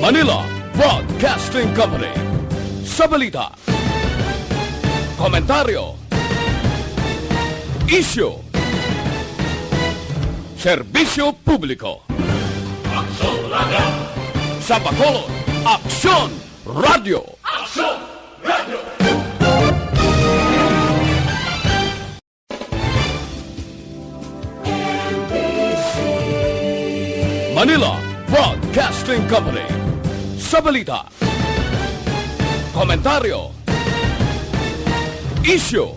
Manila Broadcasting Company. Sa balita, komentaryo, isyu, serbisyo publiko. Aksyon Radio! Sa Bacolod, Aksyon Radio! Aksyon Radio! Manila Broadcasting Company. Sa balita, komentaryo, isyu,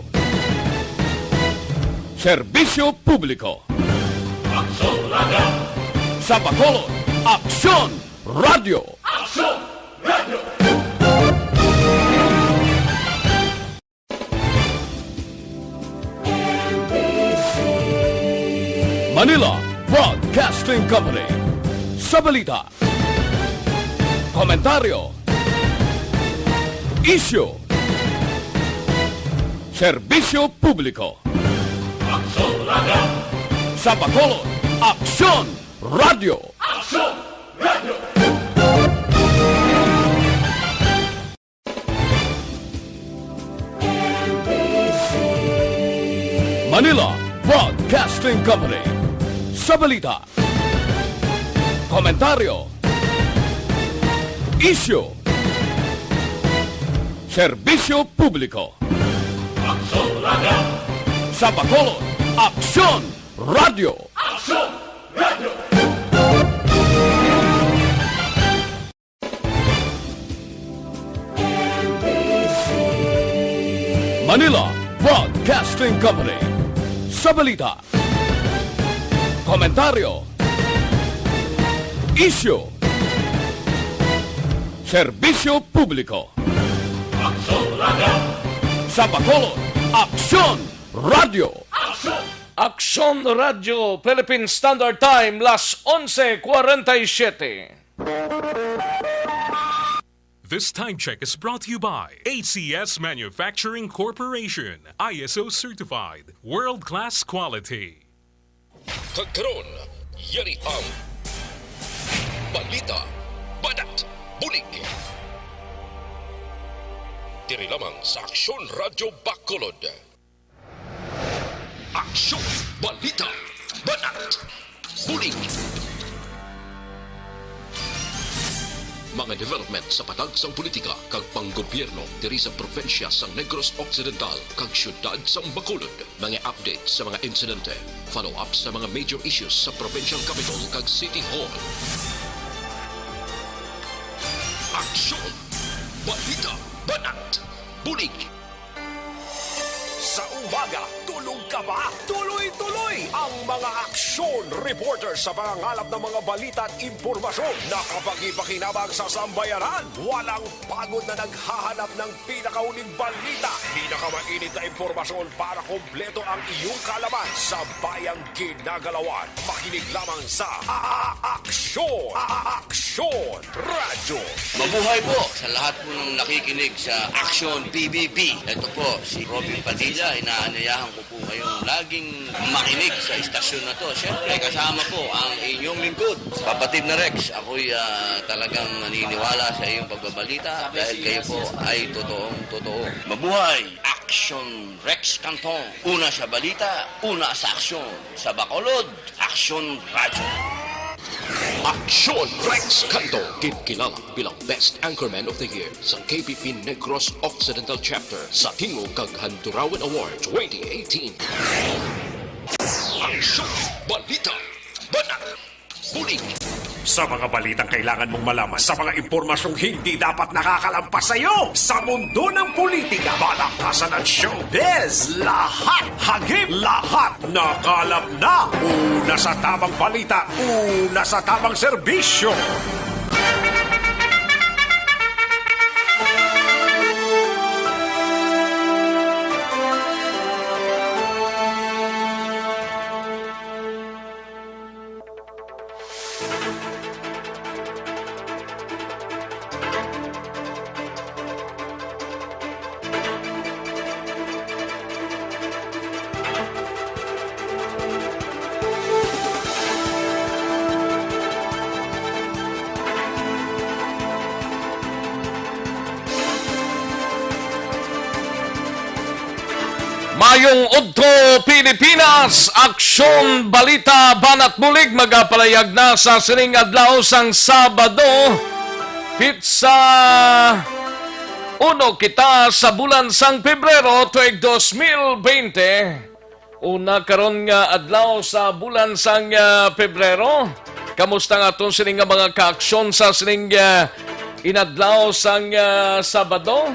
serbisyo publiko. Aksyon Radio! Sa Bacolod, Aksyon Radio! Aksyon Radio! Manila Broadcasting Company. Sa balita, komentaryo, isyu, serbisyo publiko. Aksyon Radio! Sa Bacolod, Aksyon Radio! Aksyon Radio! Manila Broadcasting Company. Sa balita, komentaryo, isyu, serbisyo publiko. Aksyon Radio! Sa Bacolod, Aksyon Radio! Aksyon Radio! Manila Broadcasting Company. Sa balita, komentaryo, isyu, serbisyo publiko. Aksyon Radio! Sa Bacolod, Aksyon Radio! Aksyon! Aksyon Radio, Philippine Standard Time, las 11:47. This time check is brought to you by ACS Manufacturing Corporation, ISO certified, world-class quality. Kagkaroon, yari ang balita, badat, bulig. Diri lamang sa Aksyon Radio Bacolod. Aksyon, balita, badat, bulig. Mga development sa patagsang politika kag panggobyerno diri sa probinsya sa Negros Occidental kag syudad sa Bacolod. Mga update sa mga insidente, follow-up sa mga major issues sa provincial capital kag City Hall. Aksyon, balita, banat, bulig. Sa umaga, tulog ka ba? Tuloy-tuloy ang mga aksyon reporter sa pangangalap ng mga balita at impormasyon. Nakapag-ipakinabang sa sambayanan. Walang pagod na naghahanap ng pinakauling balita. Pinakamainit na impormasyon para kompleto ang iyong kalaman sa bayang ginagalawan. Makinig lamang sa Aksyon! Aksyon Radio! Mabuhay po sa lahat po ng nakikinig sa Action PBB. Ito po, si Robin Padilla. Inaanayahan ko po kayong laging makinig sa istasyon na to. Siyempre, kasama po ang inyong lingkod. Kapatid na Rex, ako'y talagang naniniwala sa iyong pagbabalita dahil kayo po ay totoong-totoo. Mabuhay! Action Rex Canton. Una sa balita, una sa aksyon. Sa Bacolod, Action Radio. Aksyon Rex Canto, kinilala bilang Best Anchorman of the Year sa KPP Negros Occidental Chapter sa Tingog kag Handurawan Award 2018. Aksyon, balita, banat, bulig. Sa mga balitang kailangan mong malaman, sa mga impormasyong hindi dapat nakakalampas sa iyo, sa mundo ng politika, balakasan at showbiz, lahat, hagip, lahat, nakalap na. Una sa tamang balita, una sa tamang serbisyo. Mayong Udto Pilipinas, Aksyon Balita Banat Bulig magapalayag na sa sining adlaw sang Sabado. Pizza uno kita sa bulan sang Pebrero tuig 2020. Una karon nga adlaw sa bulan sang Pebrero. Kamusta nga aton sining nga mga kaaksyon sa sining inadlaw sang Sabado?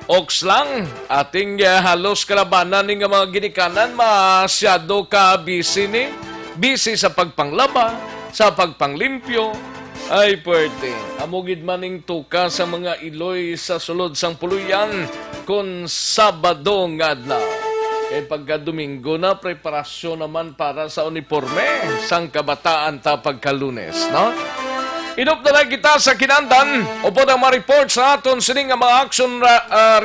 Oks lang, ating halos kalabanan ng mga ginikanan, masyado ka busy ni. Busy sa pagpanglaba, sa pagpanglimpyo. Ay, pwerte. Amugid maning tuka sa mga iloy sa sulod sang puluyan kung Sabado nga adlaw. Kaya pagka Domingo na, preparasyon naman para sa uniforme sang kabataan ta pagka-Lunes, no? Inup na lang kita sa kinandan upo na ma-report sa aton sining nga mga action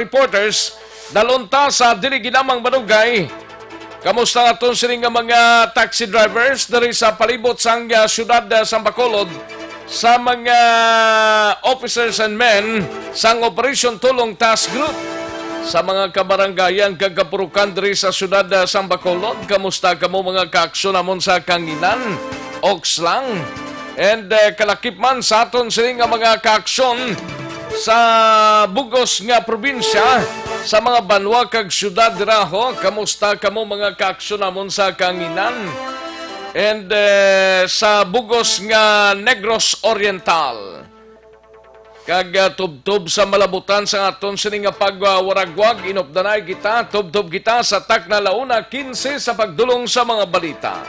reporters dalunta sa dili ginamang Manugay. Kamusta aton sining nga mga taxi drivers dari sa palibot sang syudad sa Bacolod, sa mga officers and men sang Operation Tulong Task Group, sa mga kabaranggayan kagapurukan diri sa syudad sa Bacolod. Kamusta kamo mga kaaksyon namon sa Kanginan? Oks lang. And kalakip man sa aton sining nga mga kaaksyon sa bugos nga probinsya, sa mga banwa kag syudad diraho. Kamusta kamo mga kaaksyon namon sa Kanginan? And sa bugos nga Negros Oriental. Kag tubtob sa malabutan sa aton sining nga pagwaragwag, inupdanay kita, tubtob kita sa takna launa 15 sa pagdulong sa mga balita.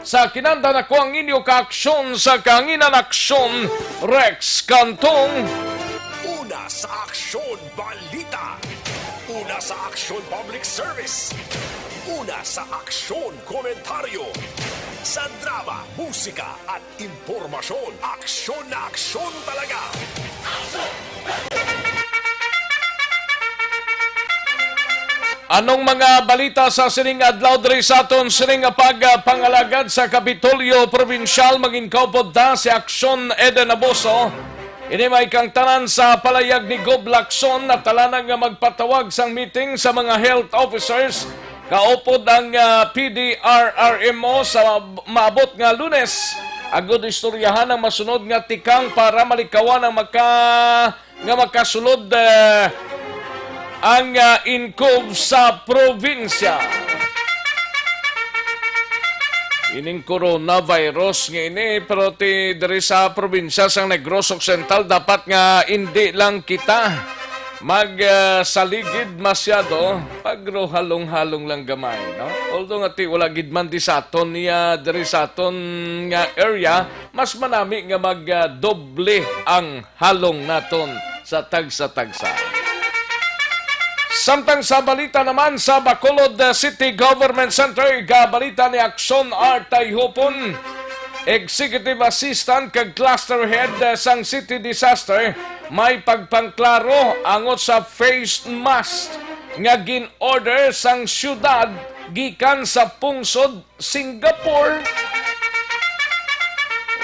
Sa kinandan ako ang inyo kaaksyon sa Kanginan Aksyon, Rex Cantong. Una sa Aksyon Balita. Una sa Aksyon Public Service. Una sa Aksyon Komentaryo. Sa drama, musika at impormasyon, aksyon na aksyon talaga. Anong mga balita sa sining adlaw diri sa aton sining pagpangalagad sa Kapitolyo Provincial maging kaupod ta si Aksyon Eden Abuso. Ini may kang tanan sa palayag ni Gob Lacson na talanang nga magpatawag sang meeting sa mga health officers. Kaupod ang PDRRMO sa maabot nga Lunes. Agud istoryahan ang masunod nga tikang para malikawan ang makasulod ang inkob sa probinsya. Ining coronavirus nga ini, pero diri sa probinsya sang Negros Occidental dapat nga hindi lang kita magsaligid masyado, pagro halong-halong lang gamay, no? Although nga wala gid man di sa aton niya diri sa aton nga area, mas manami nga magdoble ang halong naton sa tagsa-tagsa. Samtang sa balita naman sa Bacolod City Government Center, balita ni Aksyon R. Tayhopon, Executive Assistant kag Cluster Head sang City Disaster, may pagpangklaro angot sa face mask nga gin-order sang syudad gikan sa pungsod Singapore.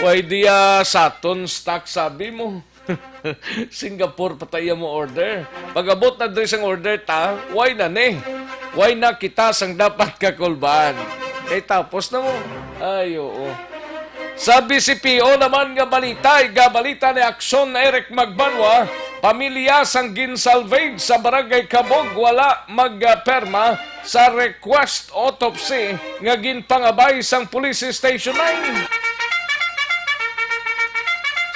Way diya saton stock sabi mo. Singapore pataya mo order. Pag-abot na doon sang order ta, why na ni? Why na kita sang dapat kakulban? Kay tapos na mo. Ay, oo. Sa BCPO naman nga balita ni Aksyon Eric Magbanwa, pamilya sang ginsalvage sa Barangay Kabog wala magperma sa request autopsy nga ginpangabay sang Police Station 9.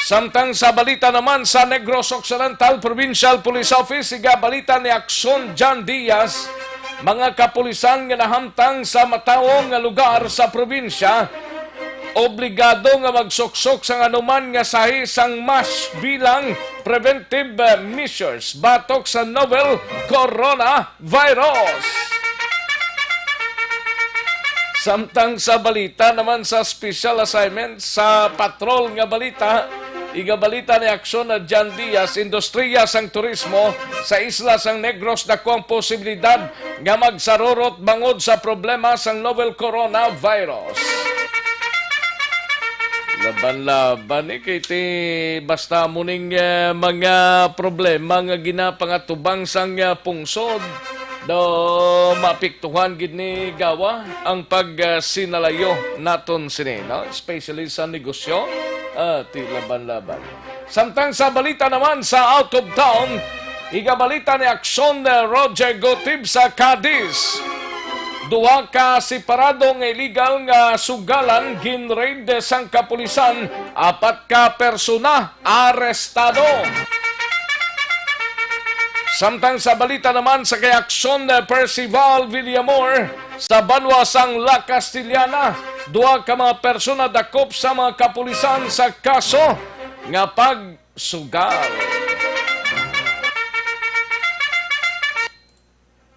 Samtang sa balita naman sa Negros Occidental Provincial Police Office, balita ni Aksyon John Diaz, mga kapulisan nga nahamtang sa matawong nga lugar sa probinsya, obligado nga magsuksok sa anuman nga sahi sang MASH bilang preventive measures batok sa novel coronavirus. Samtang sa balita naman sa special assignment sa patrol nga balita, igabalita ni Aksyon na John Diaz, industriya sang turismo sa isla sang Negros na kung posibilidad nga magsarurot bangod sa problema sang novel coronavirus. Laban-laban kay basta muning mga problema nga ginapangatubang sang pungsod. do mapiktuhan gid ni gawa ang pagsinalayo naton sini, no? Especially sa negosyo, ti laban-laban. Samtang sa balita naman sa out of town, igabalita ni Aksyon Roger Gotib sa Cadiz. Duha ka separadong illegal nga sugalan ginraid sang kapulisan, 4 ka persona arestado. Samtang sa balita naman sa kay Aksyon Percival Villamor sa banwa sang La Castellana, 2 ka mga persona dakop sa mga kapulisan sa kaso nga pagsugal.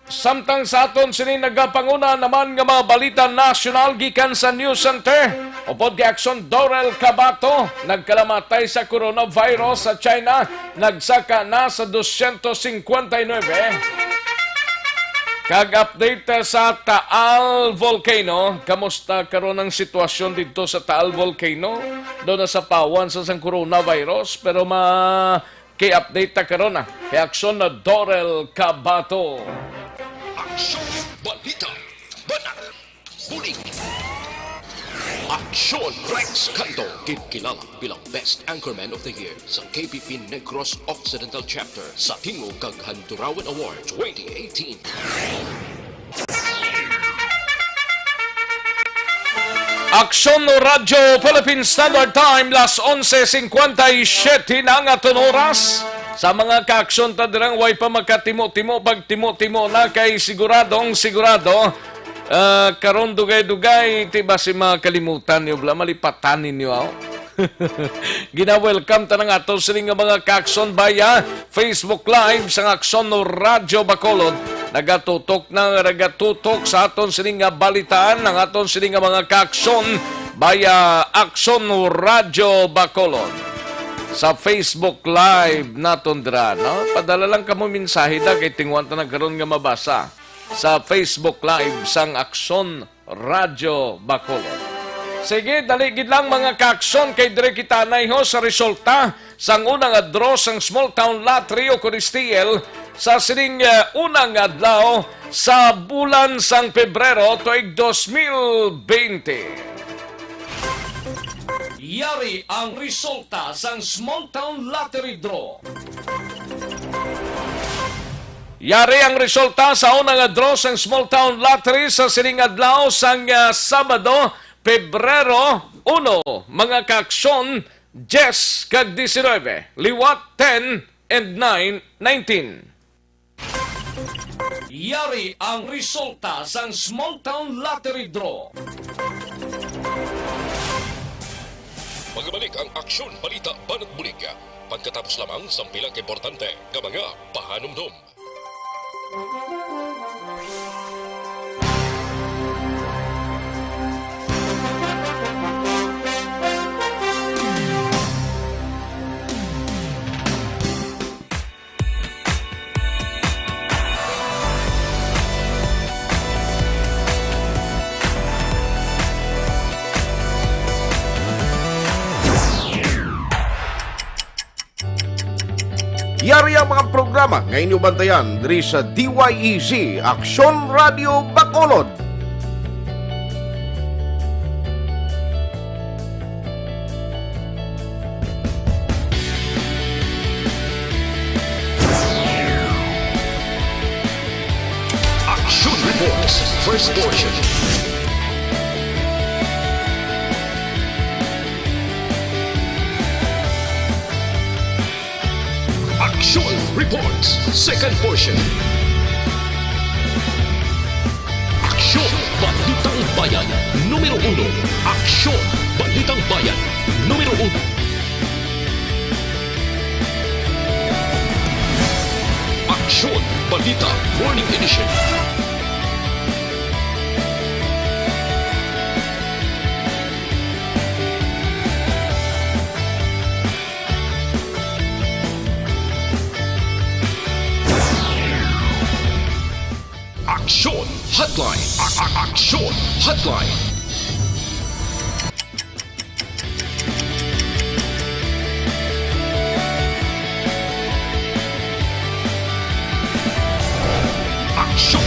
Samtang sa aton sini nagapanguna naman nga mga balita nasyonal gikan sa News Center. Upod kay Aksyon Dorel Cabato, nagkalamatay sa coronavirus sa China, nagsaka na sa 259. Kag update sa Taal Volcano, kamusta karon ang sitwasyon dito sa Taal Volcano? Doon na sa pawan sa sang coronavirus, pero kay-update ta karon na kay Aksyon na Dorel Cabato. Aksyon, balita, banat, bulig. Aksyon Rex Canto, kilala bilang Best Anchorman of the Year sa KBP Negros Occidental Chapter sa Tingog kag Handurawan Award 2018. Aksyon no Radyo Philippine Standard Time, las 11:57 na ang aton oras. Sa mga kaaksyon ta dirang way pa magkatimo-timo, pag timo-timo na kay siguradong sigurado, karon dugay-dugay, tiba si mga kalimutan niyo, bla malipatanin niyo ako. Gina-welcome ta ng aton sining mga kaaksyon via Facebook Live sa Aksyon no Radyo Bacolod. Nagatutok sa aton sining balitaan, ng aton sining mga kaaksyon via Aksyon no Radyo Bacolod. Sa Facebook Live naton dira, no? Padala lang kamo mensahe da kay tingwan ta nagkaroon nga mabasa sa Facebook Live sang Aksyon Radyo Bacolod. Sige, daligid lang mga kaaksyon kay dire kita nayho sa resulta sang unang draw sang Small Town Lottery o Coristiel sa sining unang adlaw sa bulan sang Pebrero tuig 2020. Yari ang resulta sang Small Town Lottery Draw. Yari ang resulta sa unang draw sang Small Town Lottery sa sining adlaw sang Sabado, Pebrero 1. Mga kaaksyon, 10 kag 19, liwat 10 and 9, 19. Yari ang resulta sang Small Town Lottery Draw. Magbalik ang Aksyon Balita Banat Bulig. Pagkatapos lamang sa pilang importante ng mga pahanumdum. Yari ang mga programa ngayon yung bantayan diri sa DYEZ Aksyon Radio Bacolod. Aksyon Reports, first portion. Aksyon Reports, second portion. Aksyon Balitang Bayan, numero 1. Aksyon Balitang Bayan, numero 1. Aksyon Balita Morning Edition. Aksyon Hotline. Aksyon Hotline. Aksyon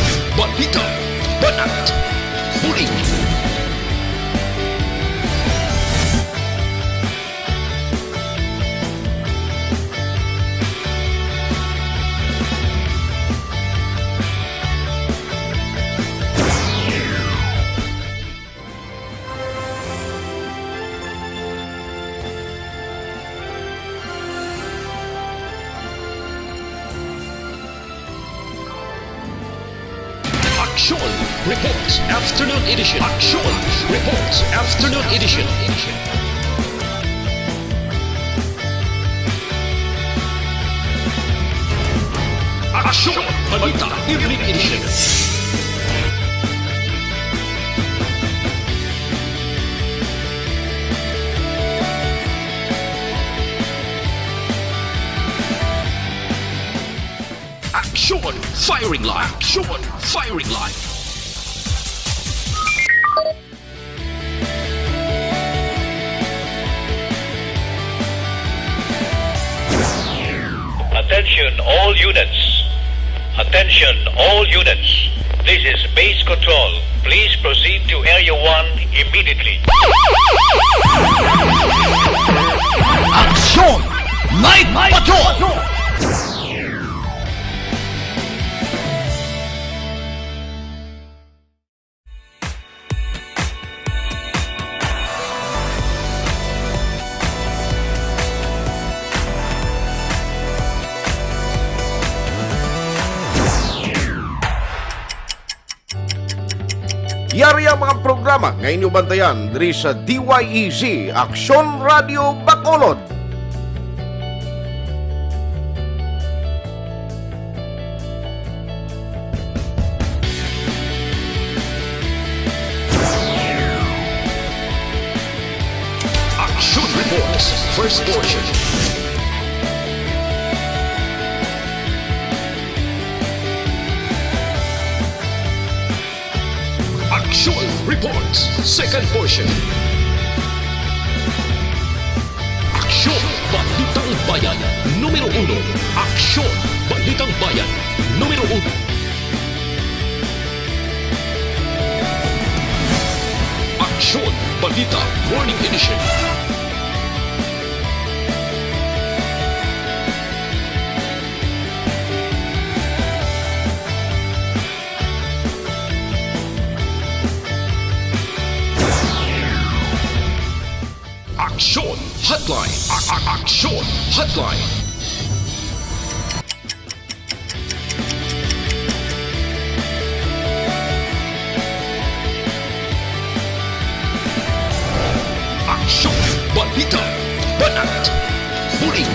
Action Reports Afternoon Edition. Action Reports Afternoon Edition. Action Balita Evening Edition. Action Firing Line. Action Firing Line. Attention all units. Attention all units. This is base control. Please proceed to Area 1 immediately. Action! Night Patrol! Yari ang mga programa ngayon nyo bantayan diri sa DYEZ Aksyon Radio Bacolod. Action Reports First Portion. Action Reports Second Portion. Aksyon Balitang Bayan Numero 1. Aksyon Balitang Bayan Numero 1. Aksyon Balita Morning Edition. Action Hotline. Action Hotline. Action Balita Banat Huling.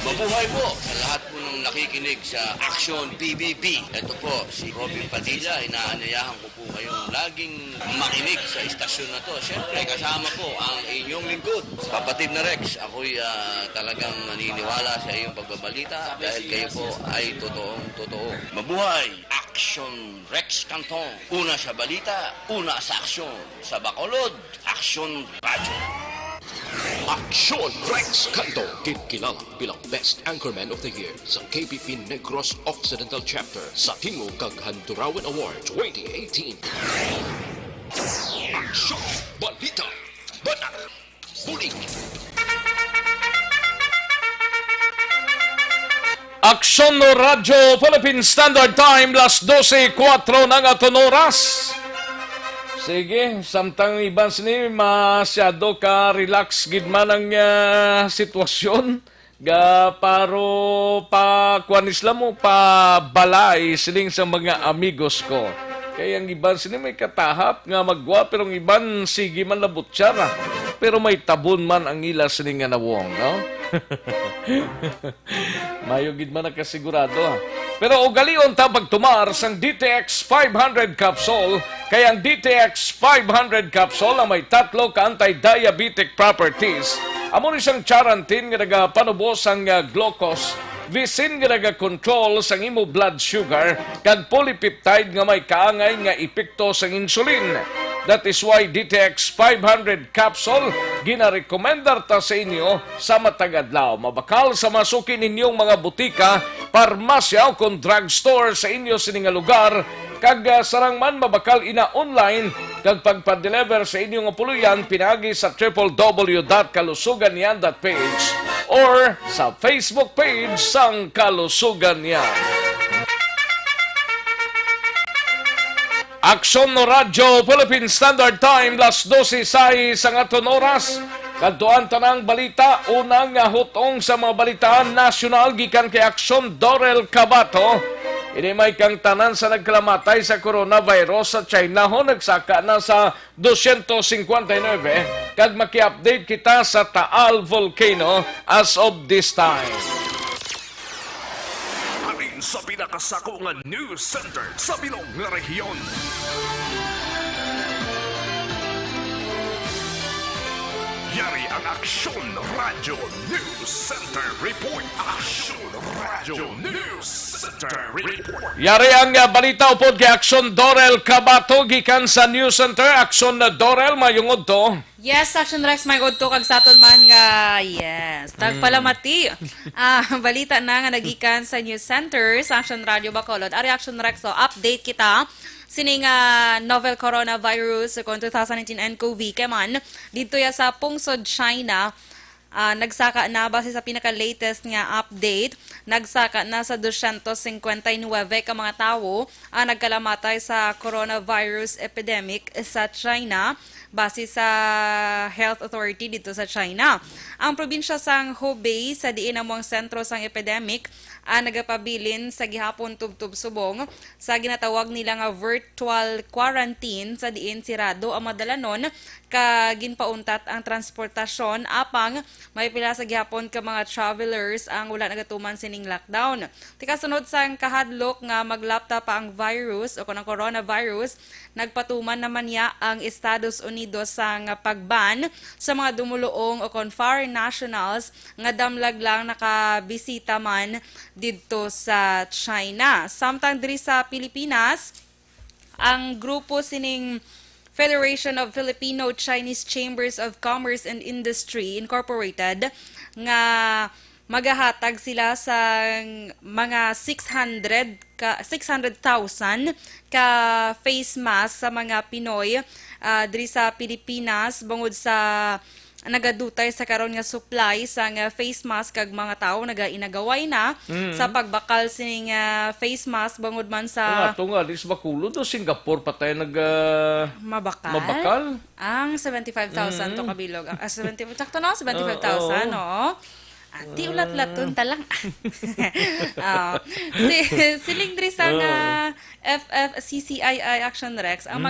Mabuhay po sa lahat po ng nakikinig sa Action PBB. Ito po, si Robin Padilla. Inaanyayahan ko po kayong laging makinig sa istasyon na to. Siyempre, kasama po ang inyong lingkod. Kapatid na Rex, ako'y talagang naniniwala sa iyong pagbabalita dahil kayo po ay totoong-totoo. Mabuhay! Action Rex Canton. Una sa balita, una sa aksyon. Sa Bacolod, Action Radio. Action Rex Canto, kilala bilang Best Anchorman of the Year sa KPP Negros Occidental Chapter sa Tingog kag Handurawan Award 2018. Action Balita Banat Huling. Aksyon no Radyo Philippine Standard Time, las 12:04 ng aton oras. Sige, samtang iban sini masyado ka relax gid man ang sitwasyon. Ga paro pa kuanis mo pa balay siling sa mga amigos ko. Kaya ang iban sini may katahap nga magwa pero ang iban sige man labutsyara. Pero may tabon man ang ila sining nga nawong, no? Mayo gid man nakasigurado ha. Pero ugalion ta pagtumar sang DTX 500 capsule, kaya ang DTX 500 capsule ang may tatlo ka anti-diabetic properties. Amo ni siyang charantin nga nagapanubos ang glucose, visin nga nagakontrol sang imo blood sugar, kag polypeptide nga may kaangay nga epekto sang insulin. That is why DTX 500 capsule ginarekomendar ta sa inyo sa matag adlaw. Mabakal sa masuki ninyong mga butika, parmasya o kung drugstore sa inyo sininga lugar, kag sarang man mabakal ina online kag pagpa-deliver sa inyong puluyan pinagi sa www.kalusuganyan.ph or sa Facebook page sang Kalusugan Yan. Aksyon no Radyo Philippine Standard Time las 12 sa aton oras. Kadtuan tanang balita, unang hutong sa mga balitaan nasyonal gikan kay Aksyon Dorel Cabato. Ini may kang tanan sa nagkalamatay sa coronavirus sa China ho nagsaka na sa 259 kag maki-update kita sa Taal Volcano as of this time. Alin sa pinakasako nga news center sa bilog nga rehiyon. Yari ang Aksyon Radio News Center Report. Aksyon Radio News Center Report. Yari ang balita upod kay Aksyon Dorel Cabato gikan sa News Center. Aksyon Dorel, mayungod to. Yes, Action Rex, may good to kag saton man nga, yes. Tagpalamati. Balita na nga nagikan sa News Center sa Action Radio Bacolod. Ari Action Rex, so update kita sining novel coronavirus kung 2019 nCoV kay man dito ya sa Pungsod, China. Nagsaka na base sa pinaka-latest nga update, nagsaka na sa 259 ka mga tawo ang nagkalamatay sa coronavirus epidemic sa China base sa health authority dito sa China. Ang probinsya sang Hubei sa diin among sentro sang epidemic nagapabilin sa gihapon tubtub subong sa ginatawag nila nga virtual quarantine sa diin sirado ang madalanon ka ginpauntat ang transportasyon apang may pila sa gihapon ka mga travelers ang wala nagatuman sining lockdown. Tika sunod sang kahadlok nga maglapta pa ang virus o kanang coronavirus, nagpatuman naman niya ang Estados Unidos sang pagban sa mga dumuluong o kon foreign nationals nga damlag lang nakabisita man dito sa China. Samtang diri sa Pilipinas, ang grupo sining Federation of Filipino Chinese Chambers of Commerce and Industry Incorporated nga magahatag sila sa mga 600,000 ka face mask sa mga Pinoy diri sa Pilipinas bangod sa nagadutay sa karon nga supply sa face mask kag mga tao nagainagaway na sa pagbakal sining face mask bangod man sa Nga dis Bacolod do Singapore patay mabakal. Ang 75,000 to kabilog. 70 sakto no 75,000 no. Ati ulat-laton talang. Siling diri sa FFCCII Action Rex ang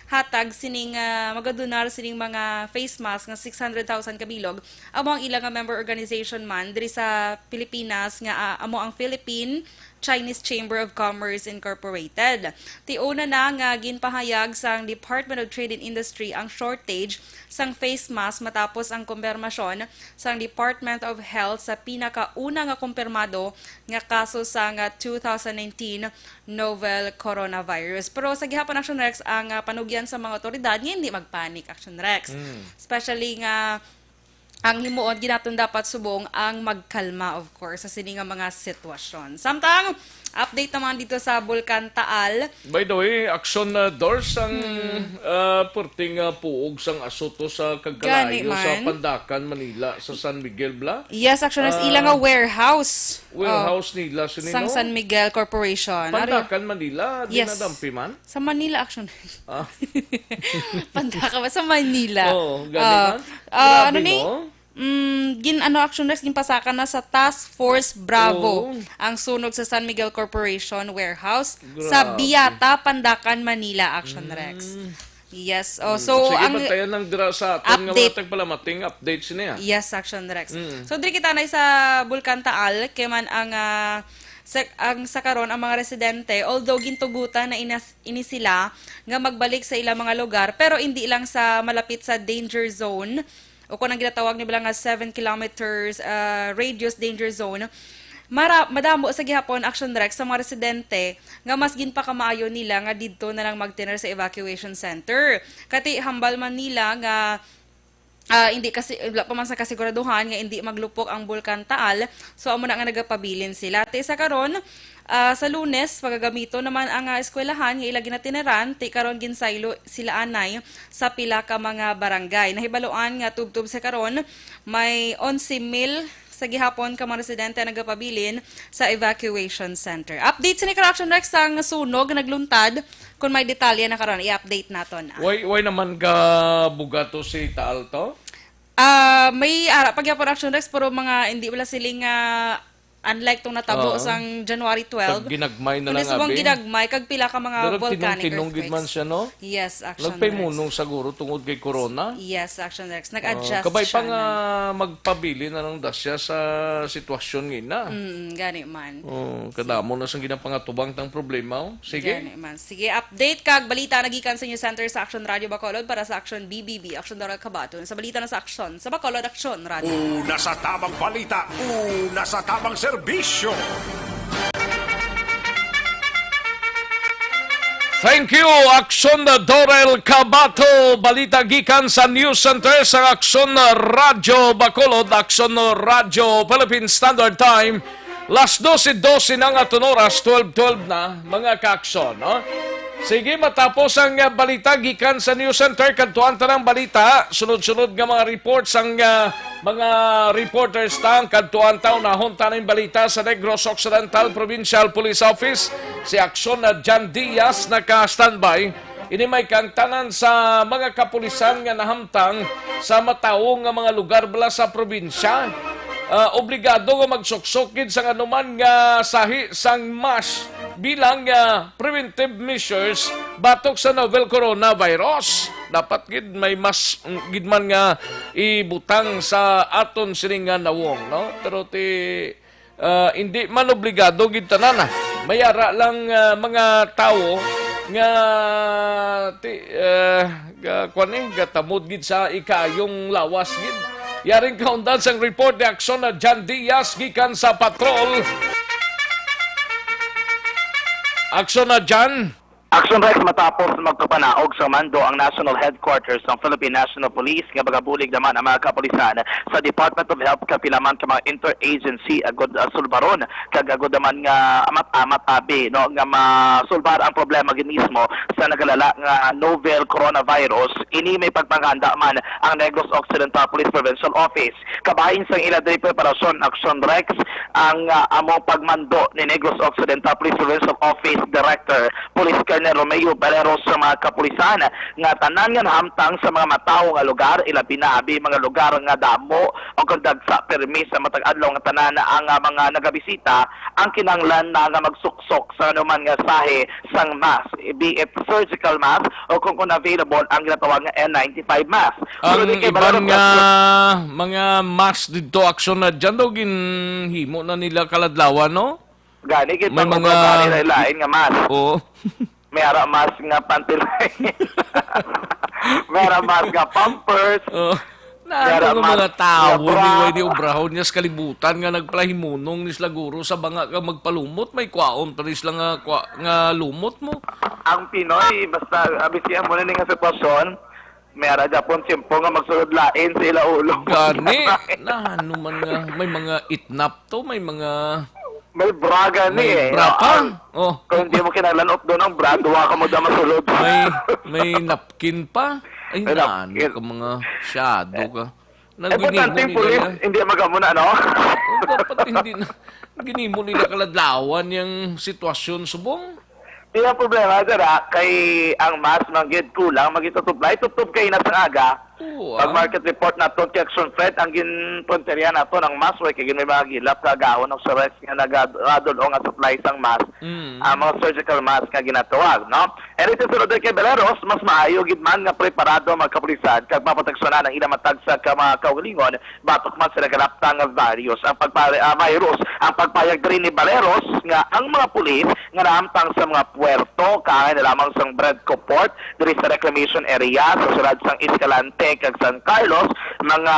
hatag sining magadonar sining mga face mask nga 600,000 kabilog amo ang ilang member organization man diri sa Pilipinas nga amo ang Philippine Chinese Chamber of Commerce Incorporated. Tiuna na nga ginpahayag sang Department of Trade and Industry ang shortage sang face mask matapos ang kumpirmasyon sang Department of Health sa pinakauna nga kumpirmado nga kaso sang 2019 novel coronavirus. Pero sa gihapon Action Rex ang panugyan sa mga otoridad nga hindi magpanik Action Rex. Especially nga ang himuon ginaton dapat subong ang magkalma of course sa sini nga mga sitwasyon. Samtang update naman dito sa Bulkan Taal. By the way, Aksyon Doors ang perting puog sang asoto sa Kagkalayo sa Pandakan, Manila, sa San Miguel Bla. Yes, Action ilang nga warehouse. Warehouse nila sinino? Sang San Miguel Corporation. Pandakan, Manila, yes. Dinadampi man? Sa Manila, Action. Pandakan ba? Sa Manila. Oo, galing man. Ano ni? Action Rex ginpasaka na sa Task Force Bravo ang sunog sa San Miguel Corporation warehouse sa Biata, Pandakan, Manila Action Rex. Yes. So sige, ang bantayan ng dira sa aton nga matag palamating update siniya. Yes, Action Rex. So diri kita na sa Bulkan Taal kay man ang sa karon ang mga residente although gintugutan na ini sila nga magbalik sa ilang mga lugar pero hindi lang sa malapit sa danger zone o kung ang ginatawag nila nga 7 kilometers radius danger zone. madamo sa gihapon Action Rex sa mga residente nga mas ginpa kamaayo nila nga didto na lang magtiner sa evacuation center. Kati hambal man nila nga hindi kasi wala pa man sa kasiguraduhan nga hindi maglupok ang Bulkan Taal, so amo na nga nagapabilin sila. Te sa karon sa Lunes pagagamito naman ang eskwelahan nga ila ginatineran, ti karon ginsaylo sila anay sa pila ka mga barangay. Nahibaloan nga tubtub sa karon may 11,000 sa gihapon ka mga residente nagapabilin sa evacuation center. Update sa ni Action Rex ang sunog nagluntad. Kung may detalye na karon i-update naton. Why naman ka bugato si Taal to? May pagyapon Action Rex pero mga hindi wala siling unlike tong natabo sang January 12. Ginagmay na lang Subang abi. ginagmay kag pila ka mga volcanic Tinong-tinong man siya, no? Yes, Action Nagpay Rex. munong siguro tungod kay corona. Yes, Action Rex. Nag-adjust kabay siya. pa nga magpabili na ng dasya sa sitwasyon ngina. Gani man. Kadamo na sang ginapangatubang tang problema. Sige. Gani man. Sige, update kag balita nagikan sa inyo center sa Action Radio Bacolod para sa Action BBB, Action Daral Kabaton. Sa balita na sa Action, sa Bacolod Action Radio. Una sa tamang balita, una sa tamang serbisyo. Thank you, Action Dorel Cabato. Balita gikan sa News Center sa Action Radio Bacolod, Action Radio Philippine Standard Time. Las 12:12 ng aton oras, 12:12 na, mga ka-aksyon, no? Sige, matapos ang balita gikan sa News Center, kantuan tanang balita, sunod-sunod nga mga reports ang mga reporters tang kantuan taon na honta ng balita sa Negros Occidental Provincial Police Office. Si Action na John Diaz naka-standby. Ini may kantanan sa mga kapulisan nga nahamtang sa mataong nga mga lugar bala sa probinsya. Obligado nga magsuksukid sa anuman nga sahi sang mask bilang preventive measures batok sa novel coronavirus. Dapat gid may mas gid man nga ibutang sa aton sining nga nawong, no? Pero hindi man obligado gid tanan. Mayara lang mga tao nga gatamod gid sa ikayong lawas gid. Yaring kaundan sang report ni Action na John Diaz gikan sa patrol. Action na John. Action Rex matapos magkapanaog sa mando ang National Headquarters ng Philippine National Police nga bagabulig naman ang mga kapulisan sa Department of Health kapilaman ka mga interagency agod sulbaron kag agod naman nga amat-amat abi no nga masulbar ang problema gid mismo sa nagalala nga novel coronavirus. Ini may pagpanghanda man ang Negros Occidental Police Provincial Office. Kabahin sang ila diri preparasyon Action Rex ang among pagmando ni Negros Occidental Police Provincial Office Director Police Colonel Romeo Baleros sa mga kapulisan nga tanan nga hamtang sa mga matawo nga lugar ilabi na abi mga lugar nga damo o kandag sa permis sa matag adlaw nga tanan ang mga nagabisita ang kinahanglan na nga magsuksok sa anuman nga sahe sang mask, be it surgical mask o kung available ang ginatawag nga N95 mask. Ang iban nga mga mask dito Action na dyan daw ginhimo na nila kaladlawan, no? Gani gid may mga lain nga mask. Oo. May ara mask nga pantilay. May ara mask nga pampers. Ano nga mga tao ni obrahon niya sa kalibutan nga nagplahimunong ni Slaguro sa banga ka magpalumot may kwaon pa rin nga lumot mo. Ang Pinoy basta abisihan mo na nga sitwasyon may ara Japon simpo nga magsulod lain sa ila ulo. Gani na ano man nga may mga itnap to may mga may braga ni may bra pa. Oh. Kung hindi mo kinalanok doon ang bra, duwa ka mo da masulod. may napkin pa. Ay, naano ka mga shadow ka. Importanteng pulis, hindi magamo na, no? Dapat hindi na. Ginimo nila kaladlawan yung sitwasyon subong. Di ang problema, Zara, kay ang mas manggid kulang, magitutublay, tutub kayo na sa aga. Pag market report na ito, Action Fred, ang ginpunteriya na ito ng mas, kaya may mga gilap, kagawon ng Surex nga nagadol o nga supply sang mas, ang mga surgical mask nga ginatawag, no? And ito sunod kay Beleros, mas maayo gidman nga preparado magkapulisan, kag maproteksyonan ang inamatag sa mga kaugalingon, batok man sa nagalaptang nga virus. Ang pagpayag rin ni Beleros, nga ang mga pulis, nga naamtang sa mga puerto, kaya na lamang sang Bredco Port, diri sa reclamation area, sa sulad sang Escalante, Jose kag San Carlos, mga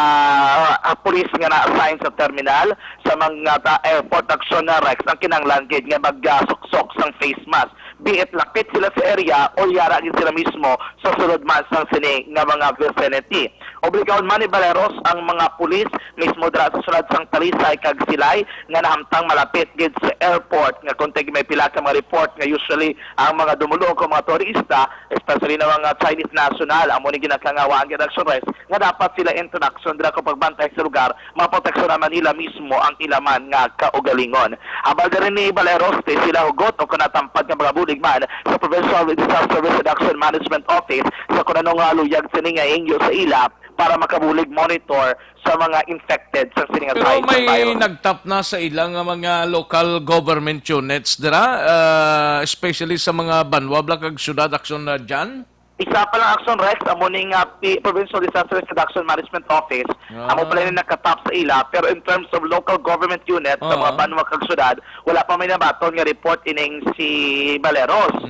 pulis nga na-assign sa terminal sa mga airport action na Rex ang kinanglan gid nga magsuksok sang face mask. Be it lakit sila sa area o yara gid sila mismo sa sulod man sang sini nga mga vicinity. Obligawon man ni Baleros ang mga pulis mismo dira sa sulod sang Talisay kag Silay nga nahamtang malapit gid sa airport nga kung may pila ka mga report nga usually ang mga dumulong ko mga turista, especially na mga Chinese national, amo ni ginakangawaan gid action rest nga dapat sila interaction dira ko pagbantay sa lugar, maproteksyon naman nila mismo ang ilaman nga kaugalingon. Abal rin ni Baleros sila hugot o kunatampad nga mga buligman sa Provincial Disaster Risk Reduction Management Office sa kunanong luyag sini nga ingyo sa ila para makabulig monitor sa mga infected sa sini nga Pero may virus. nagtap na sa ilang mga local government units dira, especially sa mga banwa kag syudad aksyon na dyan. Isa pa lang action Rex, amo ning Provincial Disaster Risk Reduction Management Office, amo pala ni nakatap sa ila, pero in terms of local government unit sa mga banwa kag syudad, wala pa may nabaton nga report ining si Baleros.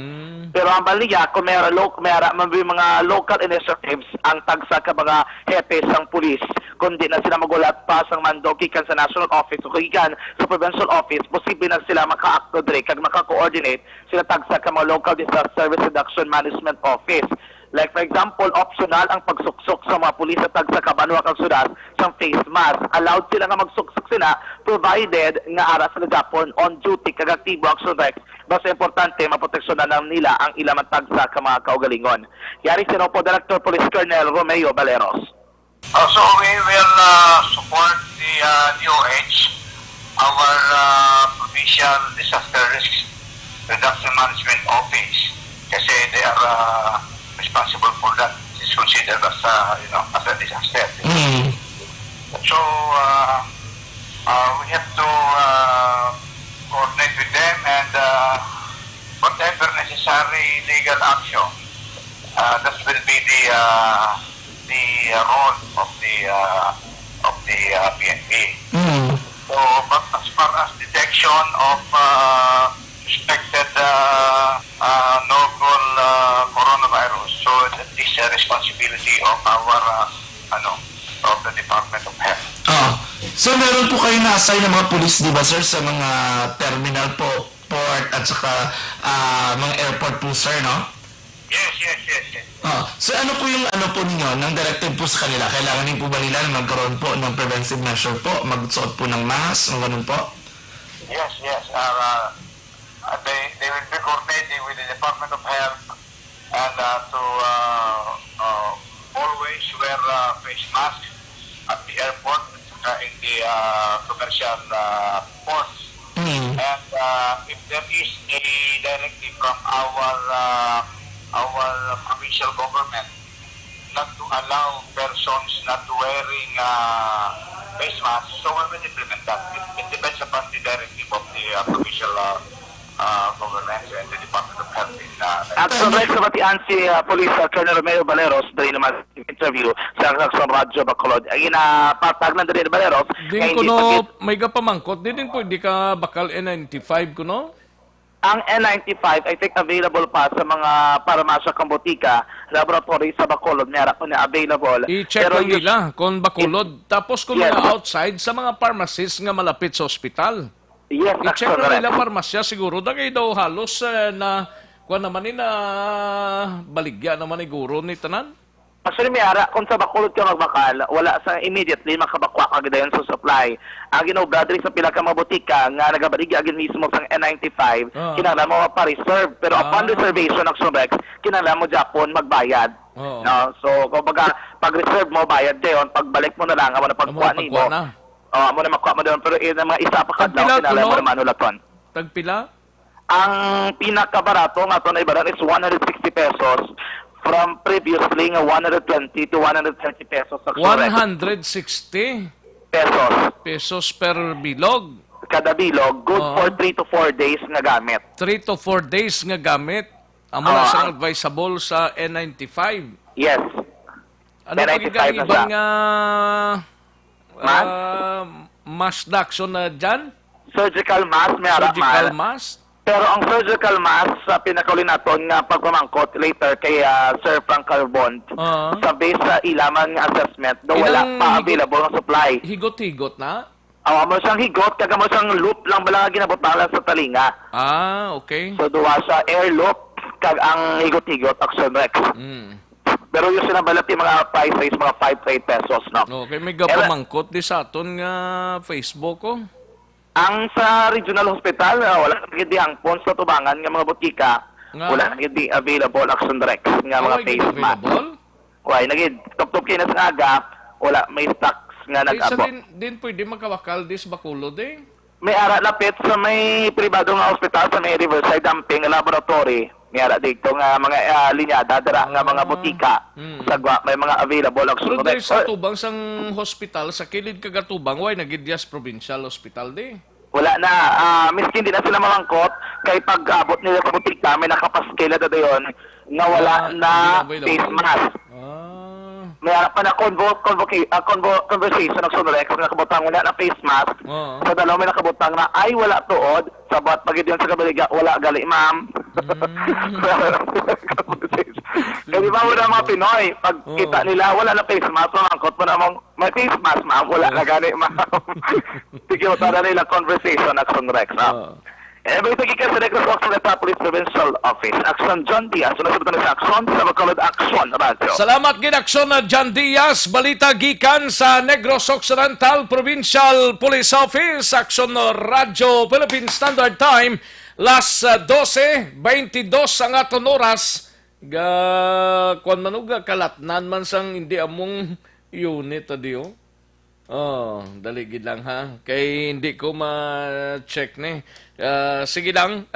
Pero ang baliya, kung may mga local initiatives ang tagsa ka mga hepe sang pulis, kundi na sila magulat pa sang mando gikan sa national office o gikan sa provincial office, posible na sila maka-acto dire kag maka-coordinate sila tagsa ka mga local disaster risk reduction management office. Like for example, optional ang pagsuksok sa mga pulis sa tagsa ka banwa kag syudad sa face mask. Allowed sila nga magsuksok sila provided nga ara sa Japon on duty kag aktibo action Rex. Basta importante maproteksyonan lang nila ang ilang tagsa ka mga kaugalingon. Yari Sinopo Director Police Colonel Romeo Baleros. Also, we will support the DOH, our Provincial Disaster Risk Reduction Management Office, kasi they are responsible for that. It's considered as as a disaster. So we have to coordinate with them and whatever necessary legal action. That will be the role of the PNP. So, but as far as detection of suspected novel coronavirus, so that is a responsibility of our of the Department of Health. So meron po kayo na-assign ng mga pulis, di ba sir, sa mga terminal po, port at saka mga airport po sir, no? Yes. So ano po yung po ninyo, ng directive po sa kanila? Kailangan din po ba nila na magkaroon po ng preventive measure po? Magsuot po ng mask, o ganun po? Yes. They will be coordinating with the Department of Health and to always wear face mask at the airport in the commercial ports. And if there is a directive from our provincial government not to allow persons not wearing face masks, so we will implement that. It depends upon the directive of the provincial government and the Department of Health. At sa Rex sa batian si Police Colonel Romeo Baleros dahil naman interview sa Action Radio Bacolod. Ay napatag na dahil ni Baleros. Din ko no, may kapamangkot, din po hindi ka bakal N95 ko no? Ang N95 I think available pa sa mga paramasya kang botika, laboratory sa Bacolod, meron ko na available. I-check lang nila kung Bacolod. Tapos kung mga outside sa mga pharmacies nga malapit sa ospital. Yes, i-check lang nila parmasya siguro. Dagay daw halos na kuha naman ni na baligya naman ni guro ni tanan. Actually, may ara, kung sa Bacolod ka magbakal, wala sa immediately makabakwa ka gadayon sa supply. Ang ginobra sa pila ka mabutika nga nagabaligya agin mismo sa N95, kinahanglan mo pa-reserve. Pero upon reservation ng Rex, kinahanglan mo Japon magbayad. No? So, kumbaga, pag-reserve mo, bayad dayon. Pagbalik mo na lang, amo na pagkuha ni mo. Amo na makuha mo doon. Pero mga isa pa kadlaw, kinahanglan mo na manulaton. Tagpila? Ang pinakabarato nga ito na ibaran is 160 pesos. From previously nga 120 to 130 pesos. 160 pesos per bilog. Kada bilog, good for 3 to 4 days nga gamit. 3 to 4 days nga gamit. Amo na siyang advisable sa N95. Yes. Ano pagiging ibang mask action na dyan? Surgical mask, may harap Surgical mask? Pero ang surgical mask sa pinakauli naton nga pagpamangkot later kay Sir Frank Carbon sa base sa ilaman nga assessment do wala Ilang pa available nga supply. Higot-higot na? Mo siyang higot kag mo siyang loop lang bala nga ginabutangan sa talinga. Okay. So duwa sa air loop kag ang higot-higot Action Rex. Pero yung sinabalat yung mga price range, mga 5 pesos, no? Okay, may gapamangkot di sa aton nga Facebook ko. Ang sa regional hospital, wala nagiging ang pons sa tubangan ng mga butika, wala nagiging available Action Rex nga mga face mask. Wala, nagiging top-top kayo na sa aga, wala, may stocks nga nag-abo. Isa din pwede makawakal dis Bacolod eh. May ara lapit sa may pribado nga hospital sa may Riverside Damping Laboratory. May ara dito nga mga linyada, dara nga mga butika. Sagwa, may mga available Action Pero Rex. sa tubang sang hospital, sa kilid kagatubang, why nagidyas provincial hospital di? Wala na, miskin din na sila mamangkot, kay pag-abot nila sa butika, may nakapaskila na doon na wala na face mask. May pa na conversation ng Sunrex, may nakabutang wala na face mask. Sa dalawa may nakabutang na ay wala tuod, sabat pag yun sa kabaliga, wala gali ma'am. Kaya di ba wala mga Pinoy, pag kita nila, wala na face mask, mamangkot mo na may face mask ma'am, wala na gali ma'am. Tikimutan na nila conversation ng Sunrex. Everything ikan sa Negros Occidental Metropolis Provincial Office. Action John Diaz. Sunod sa Action sa Bacolod Action Radio. Salamat gid Action na John Diaz. Balita gikan sa Negros Occidental Provincial Police Office. Action Radio Philippine Standard Time. Las 12:22 ang aton oras. Kung manuga kalatnan man sang hindi among unit adio. Daligid lang ha. Kay hindi ko ma-check ni. Sige lang.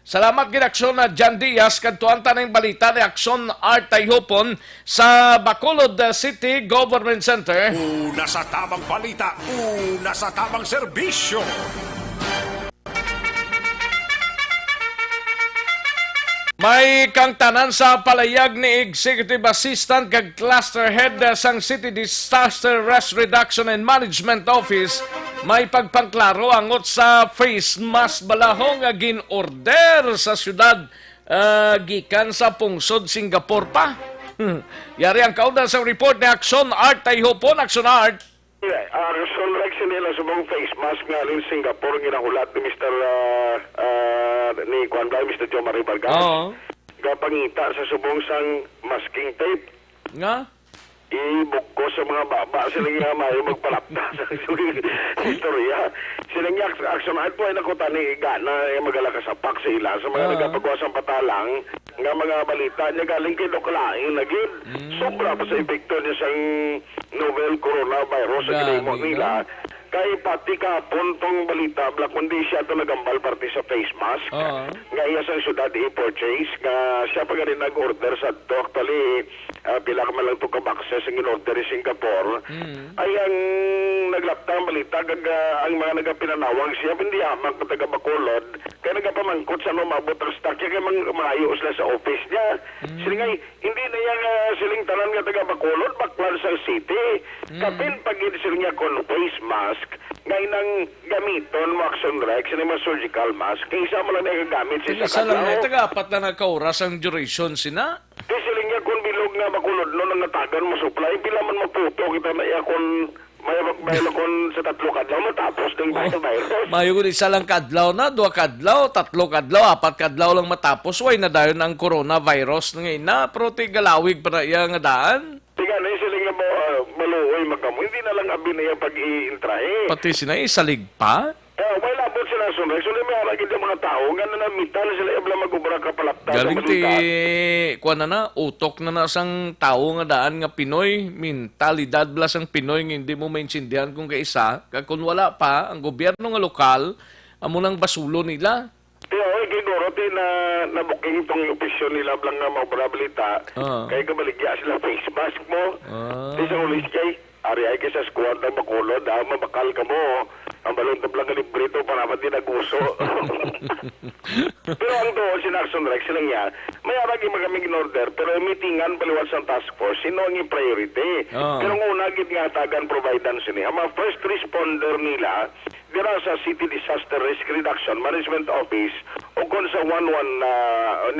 Salamat gid Aksyon na John Diaz. Kantuan ta ng balita ni Aksyon Art Tayhopon sa Bacolod City Government Center. Una sa tamang balita, una sa tamang serbisyo. May kangtanan sa palayag ni Executive Assistant kag Cluster Head sang City Disaster Risk Reduction and Management Office. May pagpangklaro angot sa face mask balahong nga gin-order sa syudad gikan sa pungsod Singapore pa. Yari ang kaudan sa report ni Action Art Tayhopon. Action Art. Action Rex nila sa mga face mask nga rin Singapore ginahulat ni Mr. ni Juan Blay, Mr. Joe Marie Vargas. Gapangita sa subong sang masking tape. Nga? Ibukko sa mga baba sila nga may magpalapta sa istorya. Sila nga Action Art po ay nakutan ni Gana magalakasapak sa ila sa mga nagapagwasang patalang nga mga balita niya galing kay Doklaing naging sobra pa sa epekto niya sang novel coronavirus sa kinimo nila. Kay pati kahapon tong balita black kundi siya ito nagambal parte sa face mask nga iya sa syudad i-purchase nga siya pa rin nag-order sa to actually pila ka man lang ito kabakses ang in-order in Singapore ay ang naglapta ang balita ang mga nagapinanawang siya hindi amang taga Bacolod kaya nagapamangkot sa mabot ang stock kaya maayo sila sa office niya sila nga hindi na yung siling tanan nga taga Bacolod baklan sa city kapin pag sila nga kon face mask ngayon ang gamiton mo Action Rex na mga surgical mask kaya isa mo lang na gagamit siya sa kadlaw. Isa lang na taga-apat na nakauras ang duration sina. Kaya sila nga kung bilog nga Bacolod no nang natagan mo supply pila man maputo kita na iya kung may kon sa 3 kadlaw matapos ng virus. Mayo ko isa lang kadlaw na, 2 kadlaw, 3 kadlaw, 4 kadlaw lang matapos way na dayon ang coronavirus ngayon na pero galawig para iya nga daan. Tiga na sila nga maluoy magamo. Hindi na lang abi na yung pag-i-intrahe. Pati sinay salig pa? May labot sila sunray. So, may aragin yung mga tao. Gano'n na mital sila ibla mag-ubra ka palapta. Galing ti, kuha na utok na sang tao nga daan nga Pinoy. Mentalidad bala sang Pinoy nga hindi mo maintindihan kung kaisa. Kung wala pa, ang gobyerno nga lokal, amo nang basulo nila. Siguro na booking itong opisyon nila blang nga maoperabilita. Kaya kabaligya sila face mask mo. Isang ulis kay ari ay kay sa squad ng Bacolod mabakal ka mo. Ang balon na blang librito para pati naguso. Pero ang doon si Action Rex sila nga may aragi magaming in-order pero meetingan baliwas ang task force sino ang priority. Pero una gid nga tagan providance ni ang mga first responder nila dira sa City Disaster Risk Reduction Management Office o kung sa 911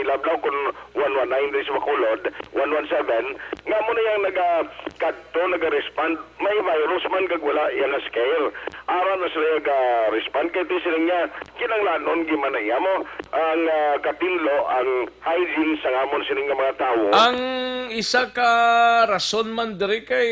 ilablaw kung 119 rin sa Bacolod 117 nga mo na yung nagakadto naga-respond may virus man kag wala yung scare ara na sila respond kay sila nga kinanglanon gimanaya mo ang katinlo ang hygiene sa ngamon sila nga mga tao. Ang isa ka rason man diri kay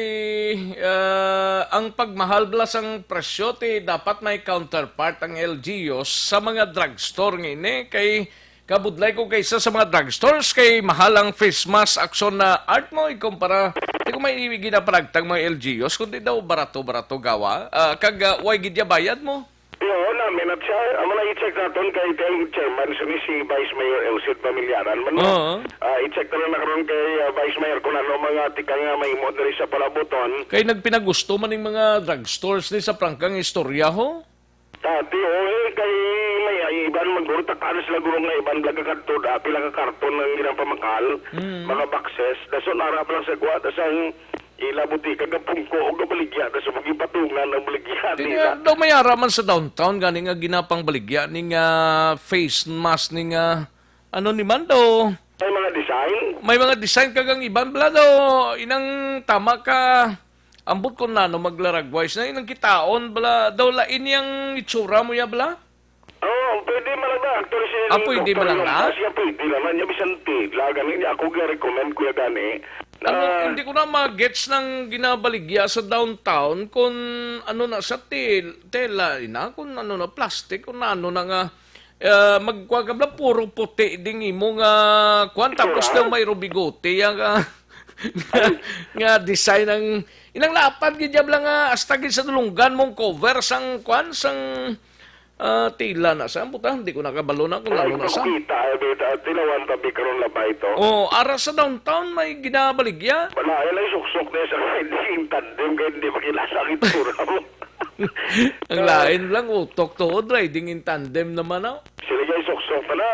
ang pagmahal blas ang presyo ti dapat may counterpart ang LGUs sa mga drugstore ngini kay kabudlay ko kaysa sa mga drugstores kay mahal ang face mask action na art mo ikumpara di ko may ginaparagtang mga LGUs kundi daw barato-barato gawa kag way gidya bayad mo. Oo, namin at siya. Amo na i-check natin kay Chairman si Vice Mayor Elsit Pamilyaran. I-check na karon kay Vice Mayor kung ano mga tika nga may mo diri sa palabuton. Kay nagpinagusto man yung mga drugstores ni sa prangkang istorya ho? Dati, kay may iban magurutakan sila gurong nga iban blaga kadto pila ka karton ng ilang pamakal, mga boxes. Dason arap lang sa kuha, dasang ilabuti kagapungko o kabaligya sa mga patungan ng baligya nila. Daw may araman sa downtown gani nga ginapang baligya ning face mask ning ano ni man daw. May mga design? May mga design kagang iban bla daw inang tama ka ambot ko na no maglaragwise na inang kitaon bla daw lain yang itsura mo ya bla. Oo, pwede man lang na. Actually, pwede man lang na? Siya pwede naman. Niya bisan tigla. Ganin niya ako ga-recommend kuya gani. Hindi ko na mag-gets ng ginabaligya sa downtown kung ano na sa tela ina, kung ano na plastic, kung ano na nga magkwagabla puro puti ding imo nga kwan tapos daw may rubigote yang nga design ng inang lapad gid lang nga astagid sa dulunggan mong cover sang kwan sang tila na sa puta hindi ko nakabalo na kung ano na sa tilawan tabi karon la ba ito ara sa downtown may ginabaligya wala ay suksok na sa hindi tandem kaya hindi makilasa ang itura mo ang lain lang utok tuod riding in tandem naman sila yung suksok pala